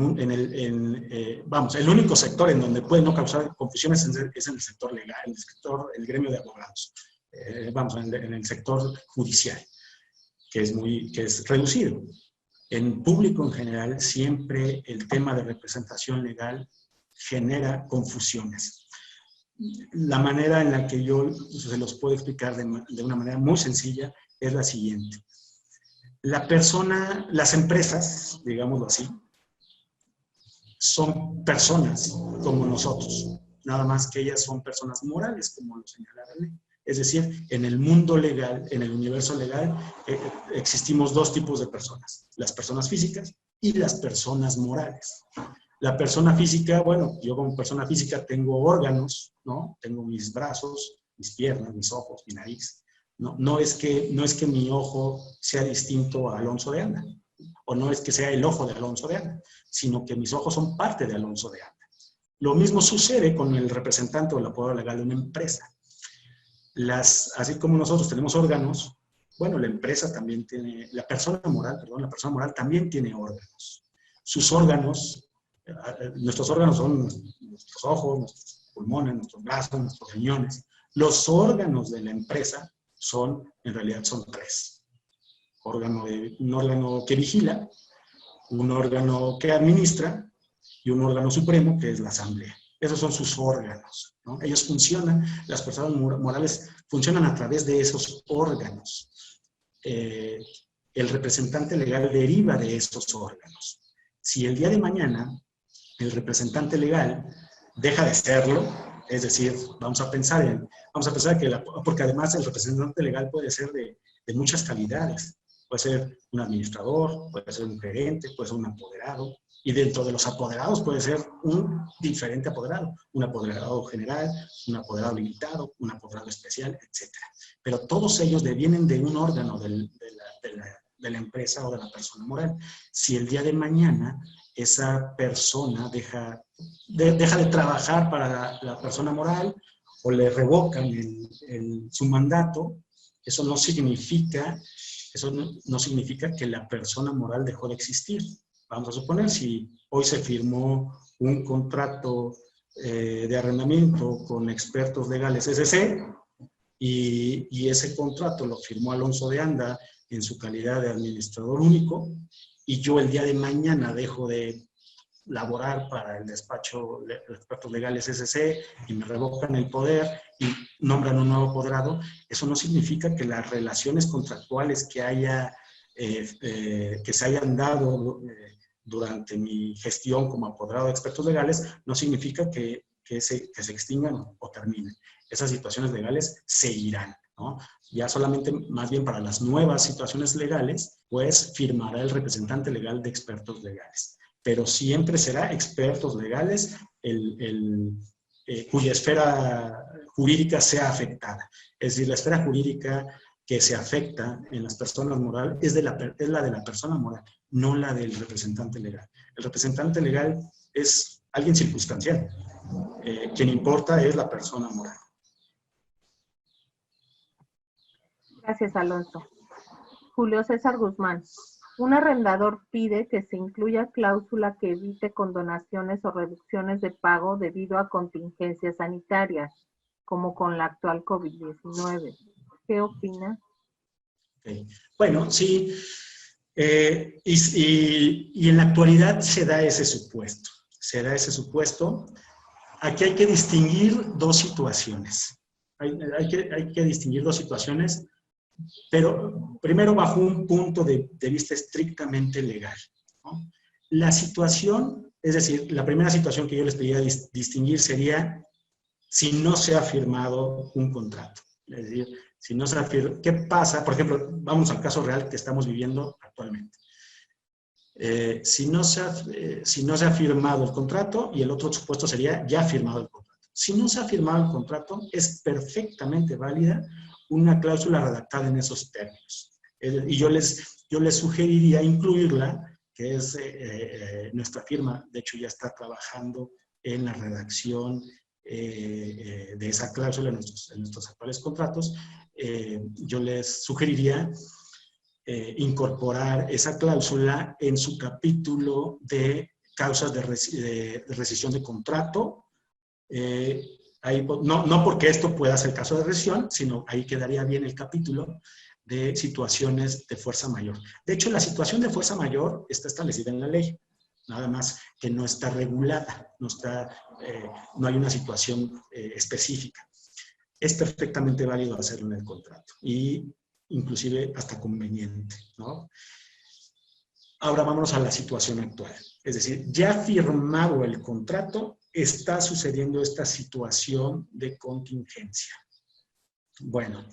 único sector en donde puede no causar confusiones es en el sector legal, el gremio de abogados, en el sector judicial, que es reducido. En público en general, siempre el tema de representación legal genera confusiones. La manera en la que yo se los puedo explicar de una manera muy sencilla es la siguiente. Las empresas, digámoslo así, son personas como nosotros, nada más que ellas son personas morales, como lo señala la ley. Es decir, en el mundo legal, en el universo legal, existimos 2 tipos de personas, las personas físicas y las personas morales. La persona física, bueno, yo como persona física tengo órganos, ¿no? Tengo mis brazos, mis piernas, mis ojos, mi nariz. No es que mi ojo sea distinto a Alonso de Anda, o no es que sea el ojo de Alonso de Anda, sino que mis ojos son parte de Alonso de Anda. Lo mismo sucede con el representante o el apoderado legal de una empresa. Así como nosotros tenemos órganos, bueno, la empresa también tiene, la persona moral también tiene órganos. Sus órganos, nuestros órganos son nuestros ojos, nuestros pulmones, nuestros brazos, nuestros riñones. Los órganos de la empresa en realidad son 3. Un órgano que vigila, un órgano que administra y un órgano supremo que es la asamblea. Esos son sus órganos, ¿no? Ellos funcionan, las personas morales funcionan a través de esos órganos. El representante legal deriva de esos órganos. Si el día de mañana el representante legal deja de serlo, es decir, vamos a pensar porque además el representante legal puede ser de muchas calidades. Puede ser un administrador, puede ser un gerente, puede ser un apoderado. Y dentro de los apoderados puede ser un diferente apoderado. Un apoderado general, un apoderado limitado, un apoderado especial, etc. Pero todos ellos devienen de un órgano de la empresa o de la persona moral. Si el día de mañana esa persona deja de trabajar para la persona moral o le revocan su mandato, Eso no significa que la persona moral dejó de existir. Vamos a suponer, si hoy se firmó un contrato de arrendamiento con Expertos Legales SC y ese contrato lo firmó Alonso de Anda en su calidad de administrador único, y yo el día de mañana dejo de laborar para el despacho de Expertos Legales SC y me revocan el poder y nombran un nuevo apoderado, eso no significa que las relaciones contractuales que se hayan dado durante mi gestión como apoderado de Expertos Legales, no significa que se extingan o terminen. Esas situaciones legales seguirán, ¿no? Ya solamente, más bien para las nuevas situaciones legales, pues firmará el representante legal de Expertos Legales. Pero siempre será Expertos Legales cuya esfera jurídica sea afectada. Es decir, la esfera jurídica que se afecta en las personas morales es la de la persona moral, no la del representante legal. El representante legal es alguien circunstancial. Quien importa es la persona moral. Gracias, Alonso. Julio César Guzmán. Un arrendador pide que se incluya cláusula que evite condonaciones o reducciones de pago debido a contingencias sanitarias, como con la actual COVID-19. ¿Qué opina? Okay. Bueno, sí. Y en la actualidad se da ese supuesto. Aquí hay que distinguir dos situaciones. Hay que distinguir dos situaciones, pero primero bajo un punto de vista estrictamente legal, ¿no? La situación, es decir, la primera situación que yo les pediría distinguir sería si no se ha firmado un contrato. Es decir, si no se ha firmado, ¿qué pasa? Por ejemplo, vamos al caso real que estamos viviendo actualmente. Si no se ha firmado el contrato, y el otro supuesto sería ya firmado el contrato. Si no se ha firmado el contrato, es perfectamente válida una cláusula redactada en esos términos. Y yo les sugeriría incluirla, que es nuestra firma, de hecho ya está trabajando en la redacción de esa cláusula en nuestros actuales contratos. Yo les sugeriría incorporar esa cláusula en su capítulo de causas de rescisión de contrato. Ahí, no porque esto pueda ser caso de rescisión, sino ahí quedaría bien el capítulo de situaciones de fuerza mayor. De hecho, la situación de fuerza mayor está establecida en la ley, nada más que no está regulada, no hay una situación específica. Es perfectamente válido hacerlo en el contrato y inclusive hasta conveniente, ¿no? Ahora vámonos a la situación actual. Es decir, ya firmado el contrato, está sucediendo esta situación de contingencia. Bueno,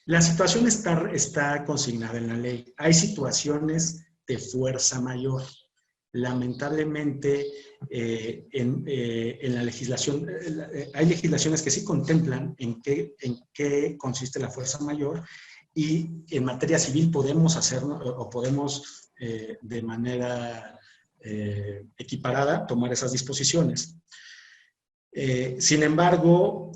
la situación está consignada en la ley. Hay situaciones de fuerza mayor. Lamentablemente, en la legislación, hay legislaciones que sí contemplan en qué consiste la fuerza mayor, y en materia civil podemos hacerlo o podemos de manera equiparada tomar esas disposiciones. Sin embargo,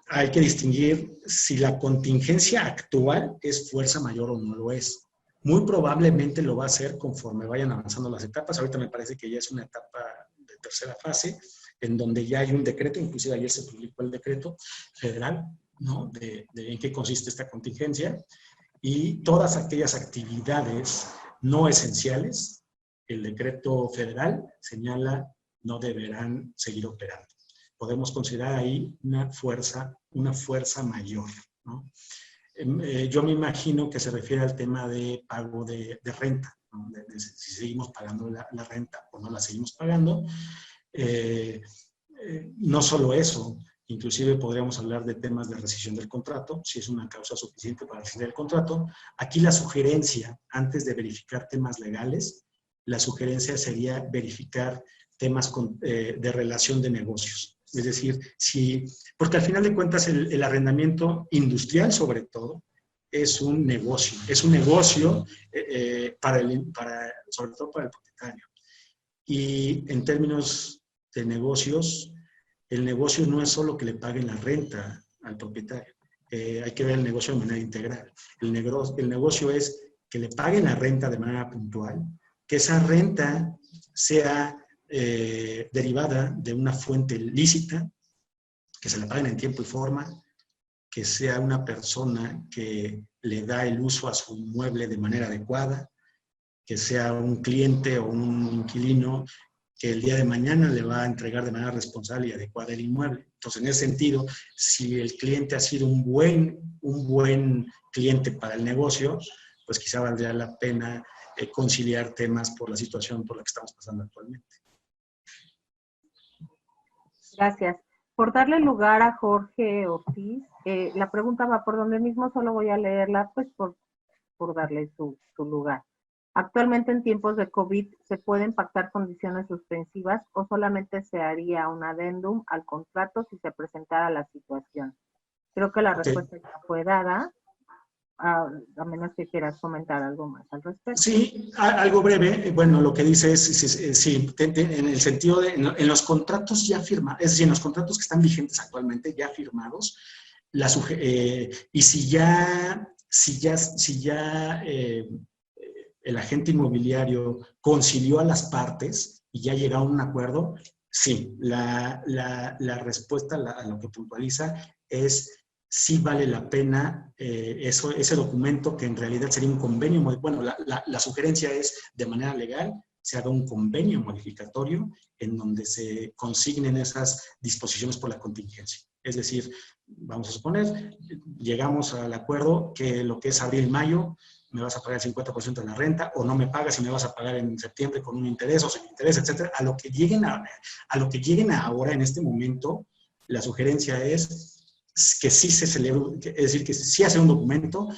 hay que distinguir si la contingencia actual es fuerza mayor o no lo es. Muy probablemente lo va a ser conforme vayan avanzando las etapas. Ahorita me parece que ya es una etapa de tercera fase, en donde ya hay un decreto, inclusive ayer se publicó el decreto federal, ¿no? de en qué consiste esta contingencia, y todas aquellas actividades no esenciales, el decreto federal señala no deberán seguir operando. Podemos considerar ahí una fuerza mayor, ¿no? Yo me imagino que se refiere al tema de pago de renta, ¿no? Si seguimos pagando la renta o no la seguimos pagando. No solo eso, inclusive podríamos hablar de temas de rescisión del contrato, si es una causa suficiente para rescindir el contrato. Aquí la sugerencia, antes de verificar temas legales, la sugerencia sería verificar temas de relación de negocios. Es decir, porque al final de cuentas el arrendamiento industrial, sobre todo, es un negocio. Es un negocio sobre todo para el propietario. Y en términos de negocios, el negocio no es solo que le paguen la renta al propietario. hay que ver el negocio de manera integral. El negocio es que le paguen la renta de manera puntual, que esa renta sea derivada de una fuente lícita, que se le paguen en tiempo y forma, que sea una persona que le da el uso a su inmueble de manera adecuada, que sea un cliente o un inquilino que el día de mañana le va a entregar de manera responsable y adecuada el inmueble. Entonces, en ese sentido, si el cliente ha sido un buen cliente para el negocio, pues quizá valdría la pena conciliar temas por la situación por la que estamos pasando actualmente. Gracias. Por darle lugar a Jorge Ortiz, la pregunta va por donde mismo, solo voy a leerla pues por darle su lugar. Actualmente en tiempos de COVID, ¿se pueden pactar condiciones suspensivas o solamente se haría un adendum al contrato si se presentara la situación? Creo que la respuesta ya fue dada, a menos que quieras comentar algo más al respecto. Sí, algo breve. Bueno, lo que dice es, sí, en el sentido de, en los contratos ya firmados, es decir, en los contratos que están vigentes actualmente, ya firmados, y si ya el agente inmobiliario concilió a las partes y ya llegó a un acuerdo, sí, la respuesta a lo que puntualiza es sí vale la pena ese documento que en realidad sería un convenio. Bueno, la sugerencia es, de manera legal, se haga un convenio modificatorio en donde se consignen esas disposiciones por la contingencia. Es decir, vamos a suponer, llegamos al acuerdo que lo que es abril-mayo, me vas a pagar el 50% de la renta, o no me pagas y me vas a pagar en septiembre con un interés o sin interés, etcétera. A lo que lleguen ahora, en este momento, la sugerencia es que sí se celebre, es decir, que sí hace un documento.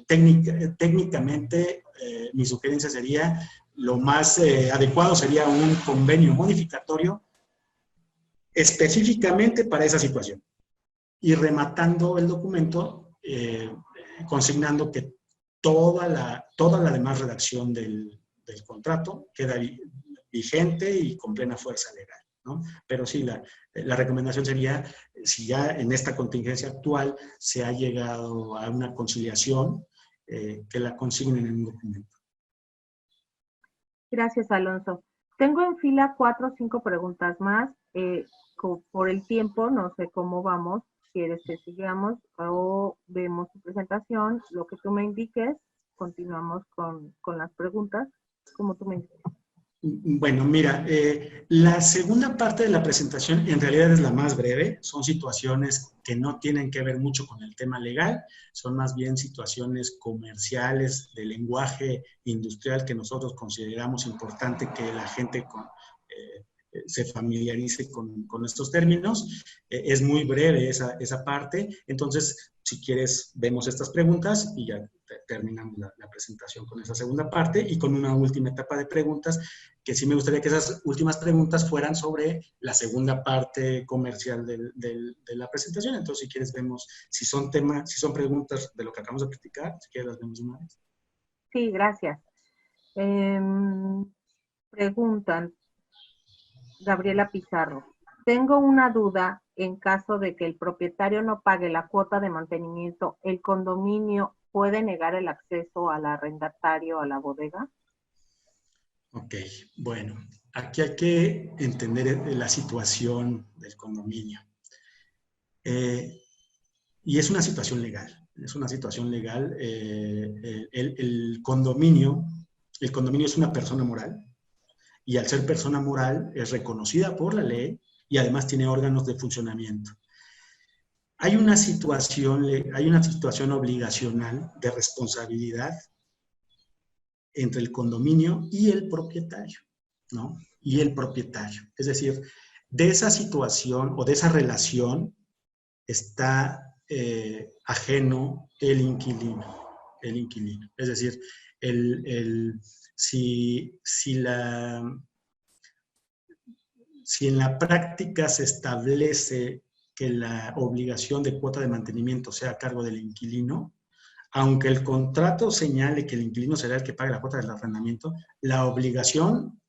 Técnicamente, mi sugerencia sería, lo más adecuado sería un convenio modificatorio específicamente para esa situación. Y rematando el documento, consignando que toda la demás redacción del contrato queda vigente y con plena fuerza legal, ¿no? Pero sí, la recomendación sería, si ya en esta contingencia actual se ha llegado a una conciliación, que la consignen en un documento. Gracias, Alonso. Tengo en fila 4 o 5 preguntas más. Por el tiempo, no sé cómo vamos. ¿Quieres que sigamos o vemos tu presentación? Lo que tú me indiques, continuamos con las preguntas, como tú me indiques. Bueno, mira, la segunda parte de la presentación en realidad es la más breve. Son situaciones que no tienen que ver mucho con el tema legal, son más bien situaciones comerciales, de lenguaje industrial, que nosotros consideramos importante que la gente se familiarice con estos términos. Es muy breve esa parte. Entonces, si quieres, vemos estas preguntas y ya terminamos la presentación con esa segunda parte y con una última etapa de preguntas, que sí me gustaría que esas últimas preguntas fueran sobre la segunda parte comercial de la presentación. Entonces, si quieres, vemos si son preguntas de lo que acabamos de platicar, si quieres las vemos una vez. Sí, gracias. Preguntan, Gabriela Pizarro, tengo una duda. En caso de que el propietario no pague la cuota de mantenimiento, ¿el condominio puede negar el acceso al arrendatario a la bodega? Ok, bueno, aquí hay que entender la situación del condominio. Y es una situación legal. Es una situación legal. El condominio es una persona moral, y al ser persona moral es reconocida por la ley y además tiene órganos de funcionamiento. Hay una situación obligacional de responsabilidad entre el condominio y el propietario, ¿no? Y el propietario. Es decir, de esa situación o de esa relación está ajeno el inquilino. Es decir, si en la práctica se establece que la obligación de cuota de mantenimiento sea a cargo del inquilino, aunque el contrato señale que el inquilino será el que pague la cuota del arrendamiento, la obligación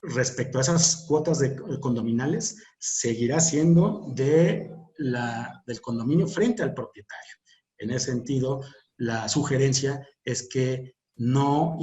respecto a esas cuotas condominales seguirá siendo de del condominio frente al propietario. En ese sentido, la sugerencia es que no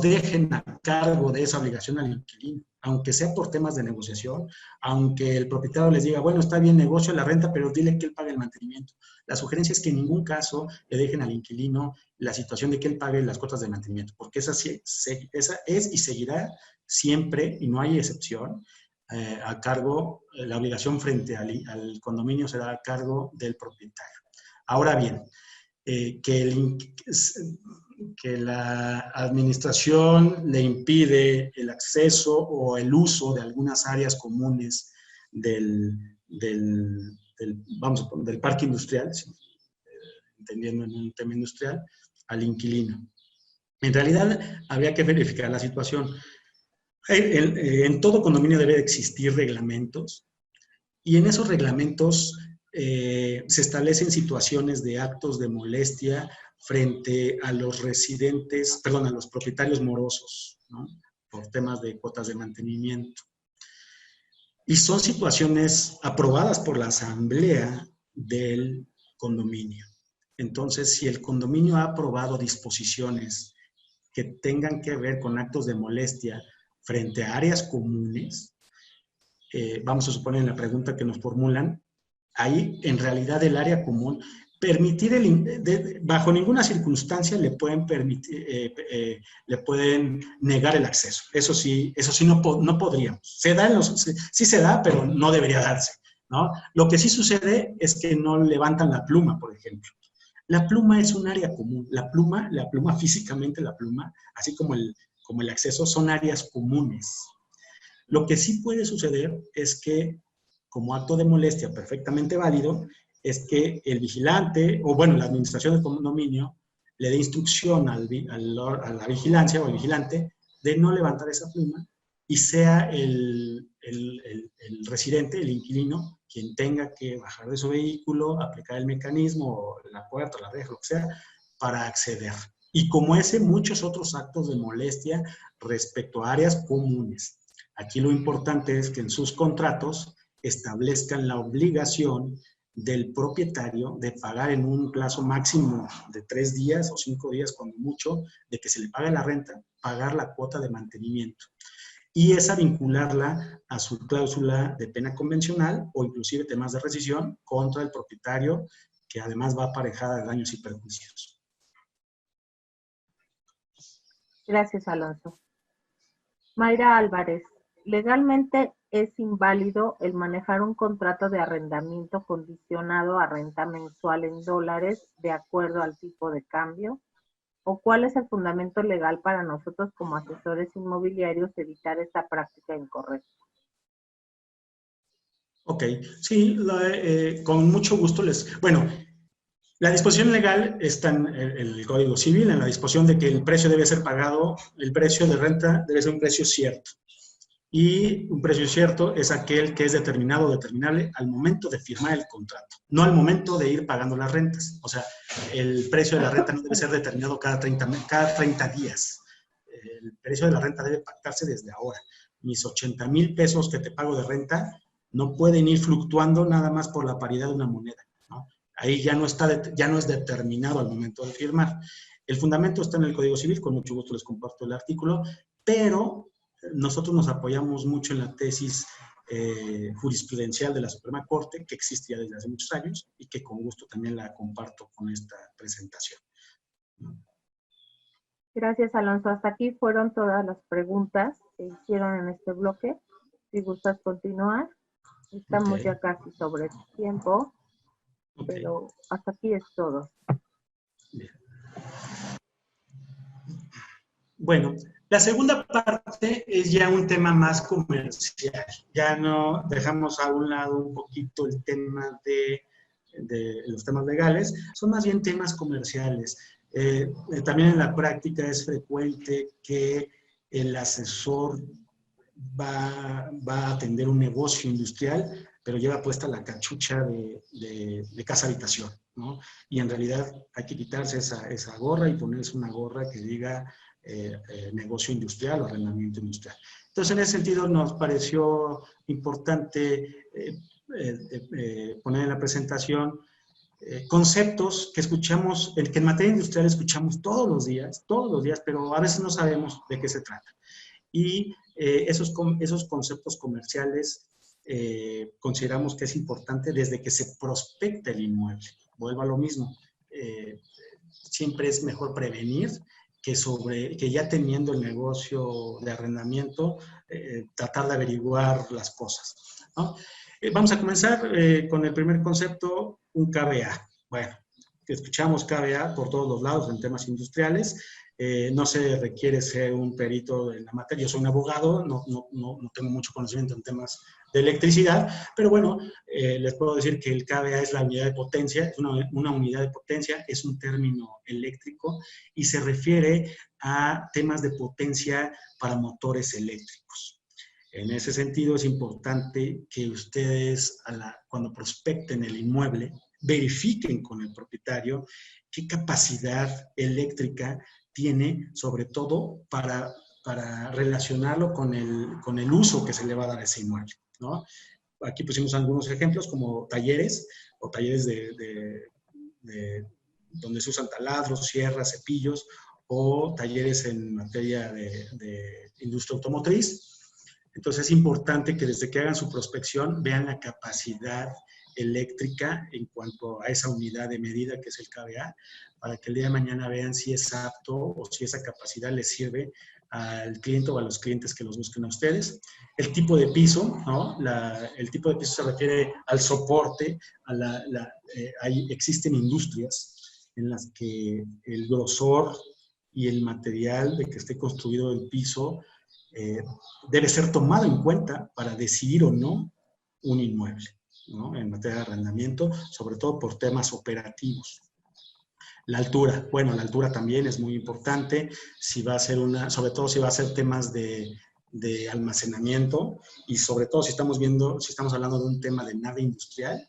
dejen a cargo de esa obligación al inquilino, aunque sea por temas de negociación, aunque el propietario les diga, bueno, está bien, negocio la renta, pero dile que él pague el mantenimiento. La sugerencia es que en ningún caso le dejen al inquilino la situación de que él pague las cuotas de mantenimiento, porque esa es y seguirá siempre, y no hay excepción, a cargo, la obligación frente al condominio será a cargo del propietario. Ahora bien, que la administración le impide el acceso o el uso de algunas áreas comunes del parque industrial, entendiendo en un tema industrial, al inquilino. En realidad, habría que verificar la situación. En todo condominio debe existir reglamentos, y en esos reglamentos se establecen situaciones de actos de molestia frente a los residentes, perdón, a los propietarios morosos, ¿no? Por temas de cuotas de mantenimiento. Y son situaciones aprobadas por la asamblea del condominio. Entonces, si el condominio ha aprobado disposiciones que tengan que ver con actos de molestia frente a áreas comunes, vamos a suponer en la pregunta que nos formulan, ahí en realidad el área común, bajo ninguna circunstancia le pueden negar el acceso. Eso sí no podríamos. Sí se da, pero no debería darse, ¿no? Lo que sí sucede es que no levantan la pluma, por ejemplo. La pluma es un área común. La pluma físicamente, así como el acceso, son áreas comunes. Lo que sí puede suceder es que, como acto de molestia perfectamente válido, es que el vigilante, o bueno, la administración del condominio, le dé instrucción a la vigilancia o al vigilante de no levantar esa pluma y sea el residente, el inquilino, quien tenga que bajar de su vehículo, aplicar el mecanismo, la puerta, la reja, lo que sea, para acceder. Y como ese, muchos otros actos de molestia respecto a áreas comunes. Aquí lo importante es que en sus contratos establezcan la obligación del propietario de pagar en un plazo máximo de 3 días o 5 días, cuando mucho, de que se le pague la renta, pagar la cuota de mantenimiento. Y esa vincularla a su cláusula de pena convencional o inclusive temas de rescisión contra el propietario, que además va aparejada de daños y perjuicios. Gracias, Alonso. Mayra Álvarez, legalmente es inválido el manejar un contrato de arrendamiento condicionado a renta mensual en dólares de acuerdo al tipo de cambio. ¿O cuál es el fundamento legal para nosotros como asesores inmobiliarios evitar esta práctica incorrecta? Ok, sí, con mucho gusto Bueno, la disposición legal está en el Código Civil, en la disposición de que el precio debe ser pagado, el precio de renta debe ser un precio cierto. Y un precio cierto es aquel que es determinado o determinable al momento de firmar el contrato, no al momento de ir pagando las rentas. O sea, el precio de la renta no debe ser determinado cada 30 días. El precio de la renta debe pactarse desde ahora. Mis 80,000 pesos que te pago de renta no pueden ir fluctuando nada más por la paridad de una moneda, ¿no? Ahí ya no es determinado al momento de firmar. El fundamento está en el Código Civil, con mucho gusto les comparto el artículo, pero nosotros nos apoyamos mucho en la tesis jurisprudencial de la Suprema Corte, que existía desde hace muchos años y que con gusto también la comparto con esta presentación. Gracias, Alonso. Hasta aquí fueron todas las preguntas que hicieron en este bloque. Si gustas continuar, estamos ya casi sobre el tiempo, pero hasta aquí es todo. Bien. Bueno, la segunda parte es ya un tema más comercial. Ya no dejamos a un lado un poquito el tema de los temas legales, son más bien temas comerciales. También en la práctica es frecuente que el asesor va a atender un negocio industrial, pero lleva puesta la cachucha de casa habitación, ¿no? Y en realidad hay que quitarse esa gorra y ponerse una gorra que diga negocio industrial o arrendamiento industrial. Entonces, en ese sentido, nos pareció importante poner en la presentación conceptos que escuchamos, que en materia industrial escuchamos todos los días, pero a veces no sabemos de qué se trata. Y esos conceptos comerciales consideramos que es importante desde que se prospecta el inmueble. Vuelvo a lo mismo. Siempre es mejor prevenir que ya teniendo el negocio de arrendamiento, tratar de averiguar las cosas, ¿no? Vamos a comenzar con el primer concepto, un KBA. Bueno, escuchamos KBA por todos los lados en temas industriales. No se requiere ser un perito en la materia. Yo soy un abogado, no tengo mucho conocimiento en temas de electricidad, pero bueno, les puedo decir que el KVA es la unidad de potencia, es una unidad de potencia, es un término eléctrico y se refiere a temas de potencia para motores eléctricos. En ese sentido, es importante que ustedes, cuando prospecten el inmueble, verifiquen con el propietario qué capacidad eléctrica tiene, sobre todo para relacionarlo con el uso que se le va a dar a ese inmueble, ¿no? Aquí pusimos algunos ejemplos como talleres o talleres donde se usan taladros, sierras, cepillos, o talleres en materia de industria automotriz. Entonces es importante que desde que hagan su prospección vean la capacidad eléctrica en cuanto a esa unidad de medida que es el KVA, para que el día de mañana vean si es apto o si esa capacidad les sirve al cliente o a los clientes que los busquen a ustedes. El tipo de piso, ¿no? El tipo de piso se refiere al soporte, existen industrias en las que el grosor y el material de que esté construido el piso debe ser tomado en cuenta para decidir o no un inmueble, ¿no? En materia de arrendamiento, sobre todo por temas operativos. La altura, bueno, la altura también es muy importante, sobre todo si va a ser temas de almacenamiento y sobre todo si estamos hablando de un tema de nave industrial.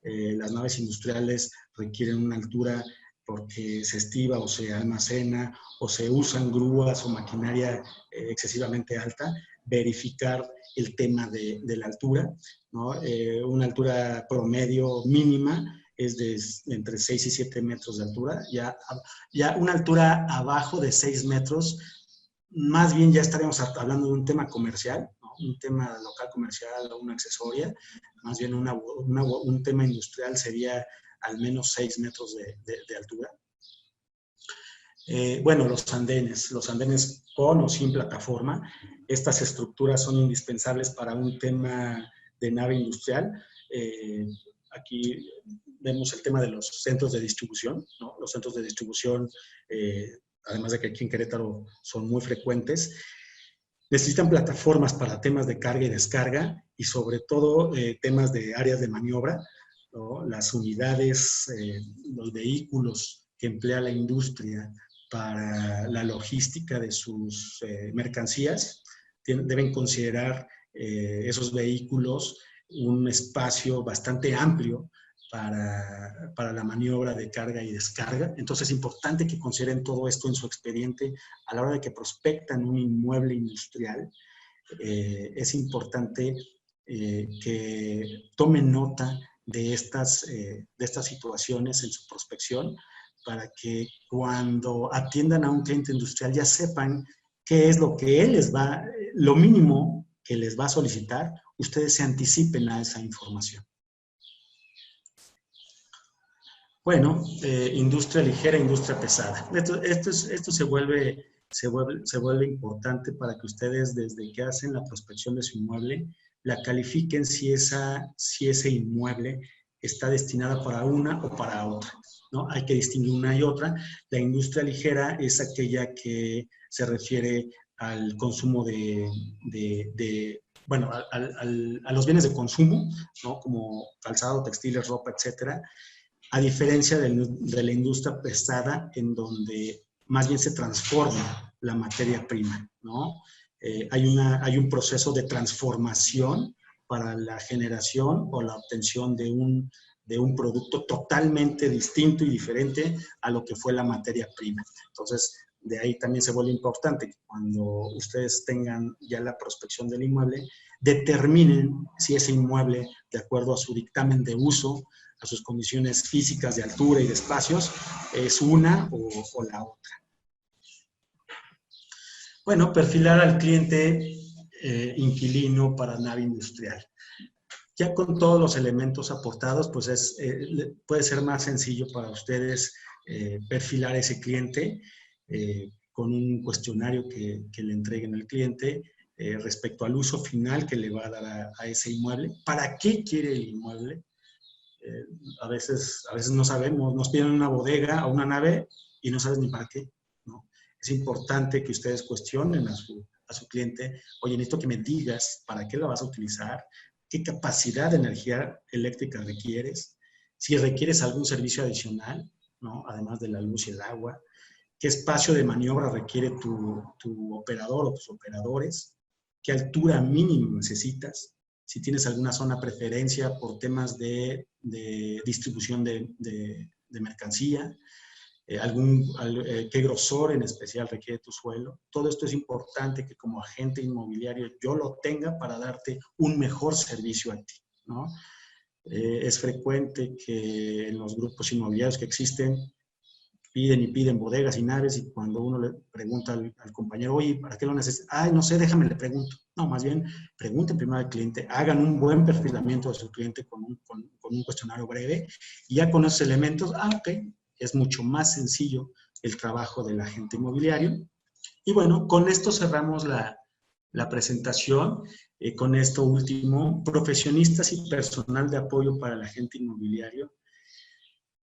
Las naves industriales requieren una altura porque se estiba o se almacena o se usan grúas o maquinaria excesivamente alta. Verificar el tema de la altura, ¿no? Una altura promedio mínima es de entre 6 y 7 metros de altura. Ya una altura abajo de 6 metros, más bien ya estaremos hablando de un tema comercial, ¿no? Un tema local comercial o una accesoria. Más bien un tema industrial sería al menos 6 metros de altura. Bueno, los andenes con o sin plataforma. Estas estructuras son indispensables para un tema de nave industrial. Aquí vemos el tema de los centros de distribución, ¿no? Los centros de distribución, además de que aquí en Querétaro son muy frecuentes, necesitan plataformas para temas de carga y descarga y sobre todo temas de áreas de maniobra, ¿no? Las unidades, los vehículos que emplea la industria para la logística de sus mercancías, deben considerar esos vehículos un espacio bastante amplio para la maniobra de carga y descarga. Entonces es importante que consideren todo esto en su expediente a la hora de que prospectan un inmueble industrial. Es importante que tomen nota de estas situaciones en su prospección para que cuando atiendan a un cliente industrial ya sepan qué es lo mínimo que les va a solicitar, ustedes se anticipen a esa información. Bueno, industria ligera, industria pesada. Esto se vuelve importante para que ustedes, desde que hacen la prospección de su inmueble, la califiquen si ese inmueble está destinada para una o para otra, ¿no? Hay que distinguir una y otra. La industria ligera es aquella que se refiere al consumo a los bienes de consumo, ¿no? Como calzado, textiles, ropa, etcétera, a diferencia de la industria pesada, en donde más bien se transforma la materia prima, ¿no? Hay un proceso de transformación para la generación o la obtención de un producto totalmente distinto y diferente a lo que fue la materia prima. Entonces, De ahí también se vuelve importante que cuando ustedes tengan ya la prospección del inmueble, determinen si ese inmueble, de acuerdo a su dictamen de uso, a sus condiciones físicas de altura y de espacios, es una o la otra. Bueno, perfilar al cliente inquilino para nave industrial. Ya con todos los elementos aportados, pues puede ser más sencillo para ustedes perfilar a ese cliente con un cuestionario que le entreguen al cliente respecto al uso final que le va a dar a ese inmueble. ¿Para qué quiere el inmueble? A veces no sabemos, nos piden una bodega o una nave y no sabes ni para qué, ¿no? Es importante que ustedes cuestionen a su cliente, oye, necesito que me digas para qué la vas a utilizar, qué capacidad de energía eléctrica requieres, si requieres algún servicio adicional, ¿no? Además de la luz y el agua, qué espacio de maniobra requiere tu operador o tus operadores, qué altura mínima necesitas, si tienes alguna zona preferencia por temas de distribución de mercancía, qué grosor en especial requiere tu suelo. Todo esto es importante que como agente inmobiliario yo lo tenga para darte un mejor servicio a ti, ¿no? Es frecuente que en los grupos inmobiliarios que existen piden bodegas y naves y cuando uno le pregunta al compañero, oye, ¿para qué lo necesitas? Ay, no sé, déjame le pregunto. No, más bien, pregunten primero al cliente, hagan un buen perfilamiento de su cliente con un cuestionario breve y ya con esos elementos, ok, es mucho más sencillo el trabajo del agente inmobiliario. Y bueno, con esto cerramos la presentación. Con esto último, profesionistas y personal de apoyo para el agente inmobiliario.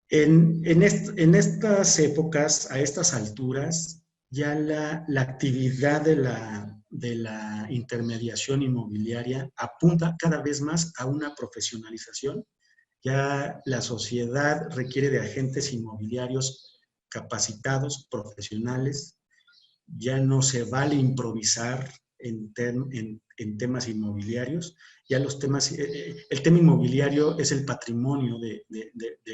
En estas épocas, a estas alturas, ya la actividad de la intermediación inmobiliaria apunta cada vez más a una profesionalización. Ya la sociedad requiere de agentes inmobiliarios capacitados, profesionales. Ya no se vale improvisar en temas inmobiliarios. Ya el tema inmobiliario es el patrimonio de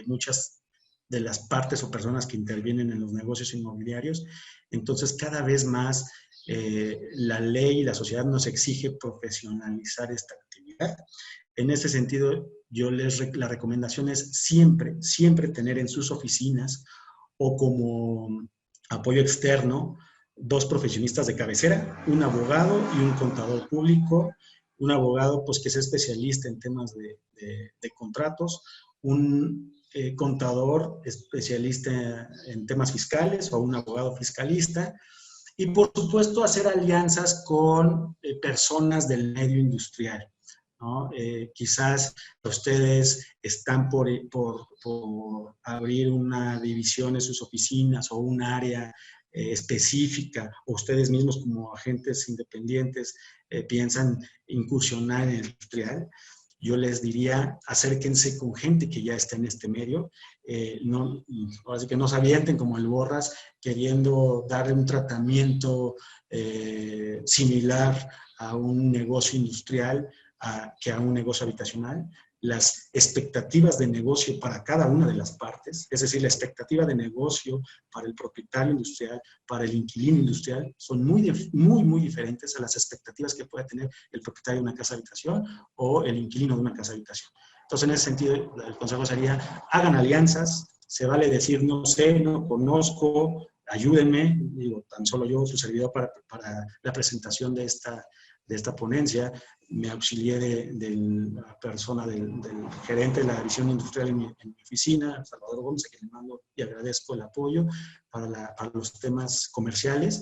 muchas de las partes o personas que intervienen en los negocios inmobiliarios. Entonces, cada vez más la ley y la sociedad nos exige profesionalizar esta actividad. En ese sentido, la recomendación es siempre, siempre tener en sus oficinas o como apoyo externo 2 profesionistas de cabecera, un abogado y un contador público. Un abogado pues que sea especialista en temas de contratos, un contador especialista en temas fiscales o un abogado fiscalista. Y por supuesto hacer alianzas con personas del medio industrial, ¿no? Quizás ustedes están por abrir una división en sus oficinas o un área específica, o ustedes mismos como agentes independientes piensan incursionar en el industrial. Yo les diría, acérquense con gente que ya está en este medio. Así que no se avienten como el Borras queriendo darle un tratamiento similar a un negocio industrial que a un negocio habitacional. Las expectativas de negocio para cada una de las partes, es decir, la expectativa de negocio para el propietario industrial, para el inquilino industrial, son muy, muy diferentes a las expectativas que puede tener el propietario de una casa habitación o el inquilino de una casa habitación. Entonces, en ese sentido, el consejo sería, hagan alianzas, se vale decir no sé, no conozco, ayúdenme, digo, tan solo yo, su servidor, para la presentación de esta ponencia. Me auxilié de la persona, del gerente de la división industrial en mi oficina, Salvador Gómez, a quien le mando y agradezco el apoyo para los temas comerciales.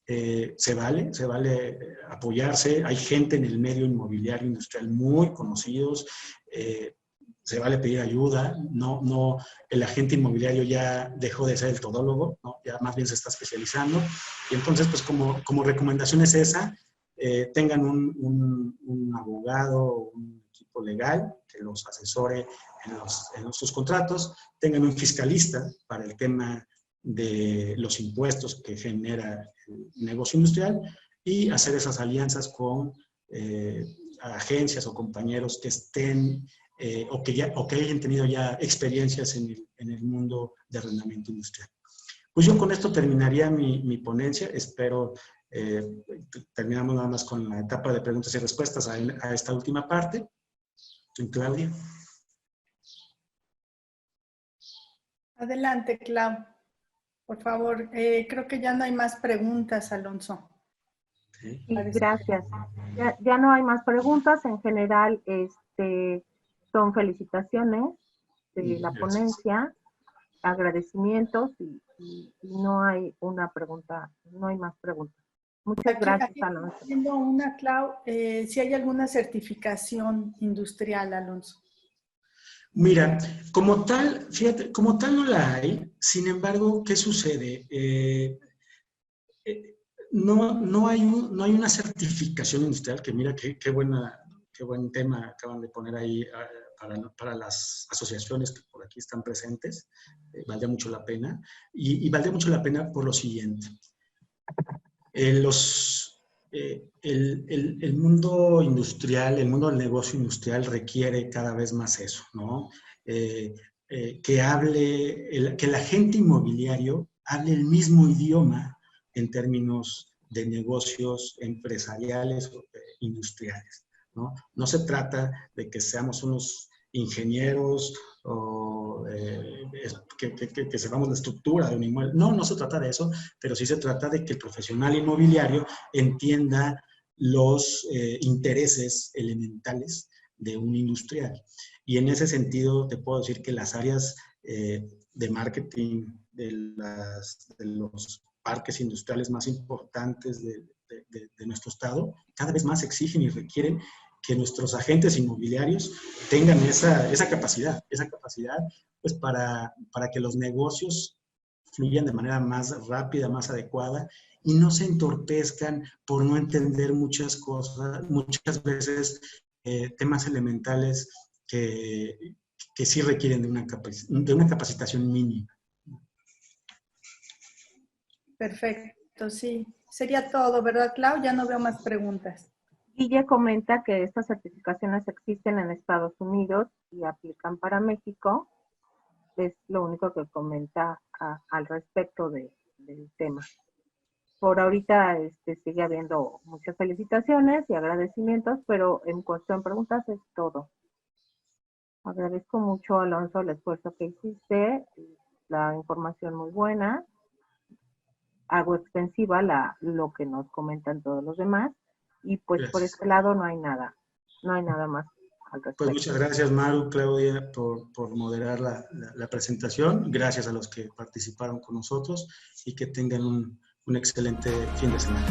Se vale apoyarse. Hay gente en el medio inmobiliario industrial muy conocidos. Se vale pedir ayuda. No, el agente inmobiliario ya dejó de ser el todólogo, ¿no? Ya más bien se está especializando. Y entonces, pues como recomendación es esa. Tengan un abogado o un equipo legal que los asesore en sus contratos, tengan un fiscalista para el tema de los impuestos que genera el negocio industrial y hacer esas alianzas con agencias o compañeros que estén o que hayan tenido ya experiencias en el mundo de arrendamiento industrial. Pues yo con esto terminaría mi ponencia. Espero terminamos nada más con la etapa de preguntas y respuestas a esta última parte. Claudia. Adelante, Clau. Por favor, creo que ya no hay más preguntas, Alonso. Sí, gracias. Ya no hay más preguntas. En general, son felicitaciones de la ponencia, agradecimientos y no hay una pregunta, no hay más preguntas. Muchas gracias, Alonso. Tengo una, Clau, si hay alguna certificación industrial, Alonso. Mira, como tal, fíjate, como tal no la hay. Sin embargo, ¿qué sucede? No hay una certificación industrial, que mira qué buen tema acaban de poner ahí para las asociaciones que por aquí están presentes. Valdría mucho la pena. Y valdría mucho la pena por lo siguiente. El mundo industrial, el mundo del negocio industrial requiere cada vez más eso, ¿no? Que el agente inmobiliario hable el mismo idioma en términos de negocios empresariales o industriales, ¿no? No se trata de que seamos unos ingenieros o que sepamos la estructura de un inmueble. No se trata de eso, pero sí se trata de que el profesional inmobiliario entienda los intereses elementales de un industrial. Y en ese sentido te puedo decir que las áreas de marketing de los parques industriales más importantes de nuestro estado cada vez más exigen y requieren que nuestros agentes inmobiliarios tengan esa capacidad pues para que los negocios fluyan de manera más rápida, más adecuada y no se entorpezcan por no entender muchas cosas, muchas veces temas elementales que sí requieren de una capacitación mínima. Perfecto, sí. Sería todo, ¿verdad, Clau? Ya no veo más preguntas. Guille comenta que estas certificaciones existen en Estados Unidos y aplican para México. Es lo único que comenta al respecto del tema. Por ahorita sigue habiendo muchas felicitaciones y agradecimientos, pero en cuestión de preguntas es todo. Agradezco mucho, Alonso, el esfuerzo que hiciste, la información muy buena. Hago extensiva lo que nos comentan todos los demás. Y pues gracias. Por este lado no hay nada más al respecto. Pues muchas gracias, Maru, Claudia, por moderar la presentación. Gracias a los que participaron con nosotros y que tengan un excelente fin de semana.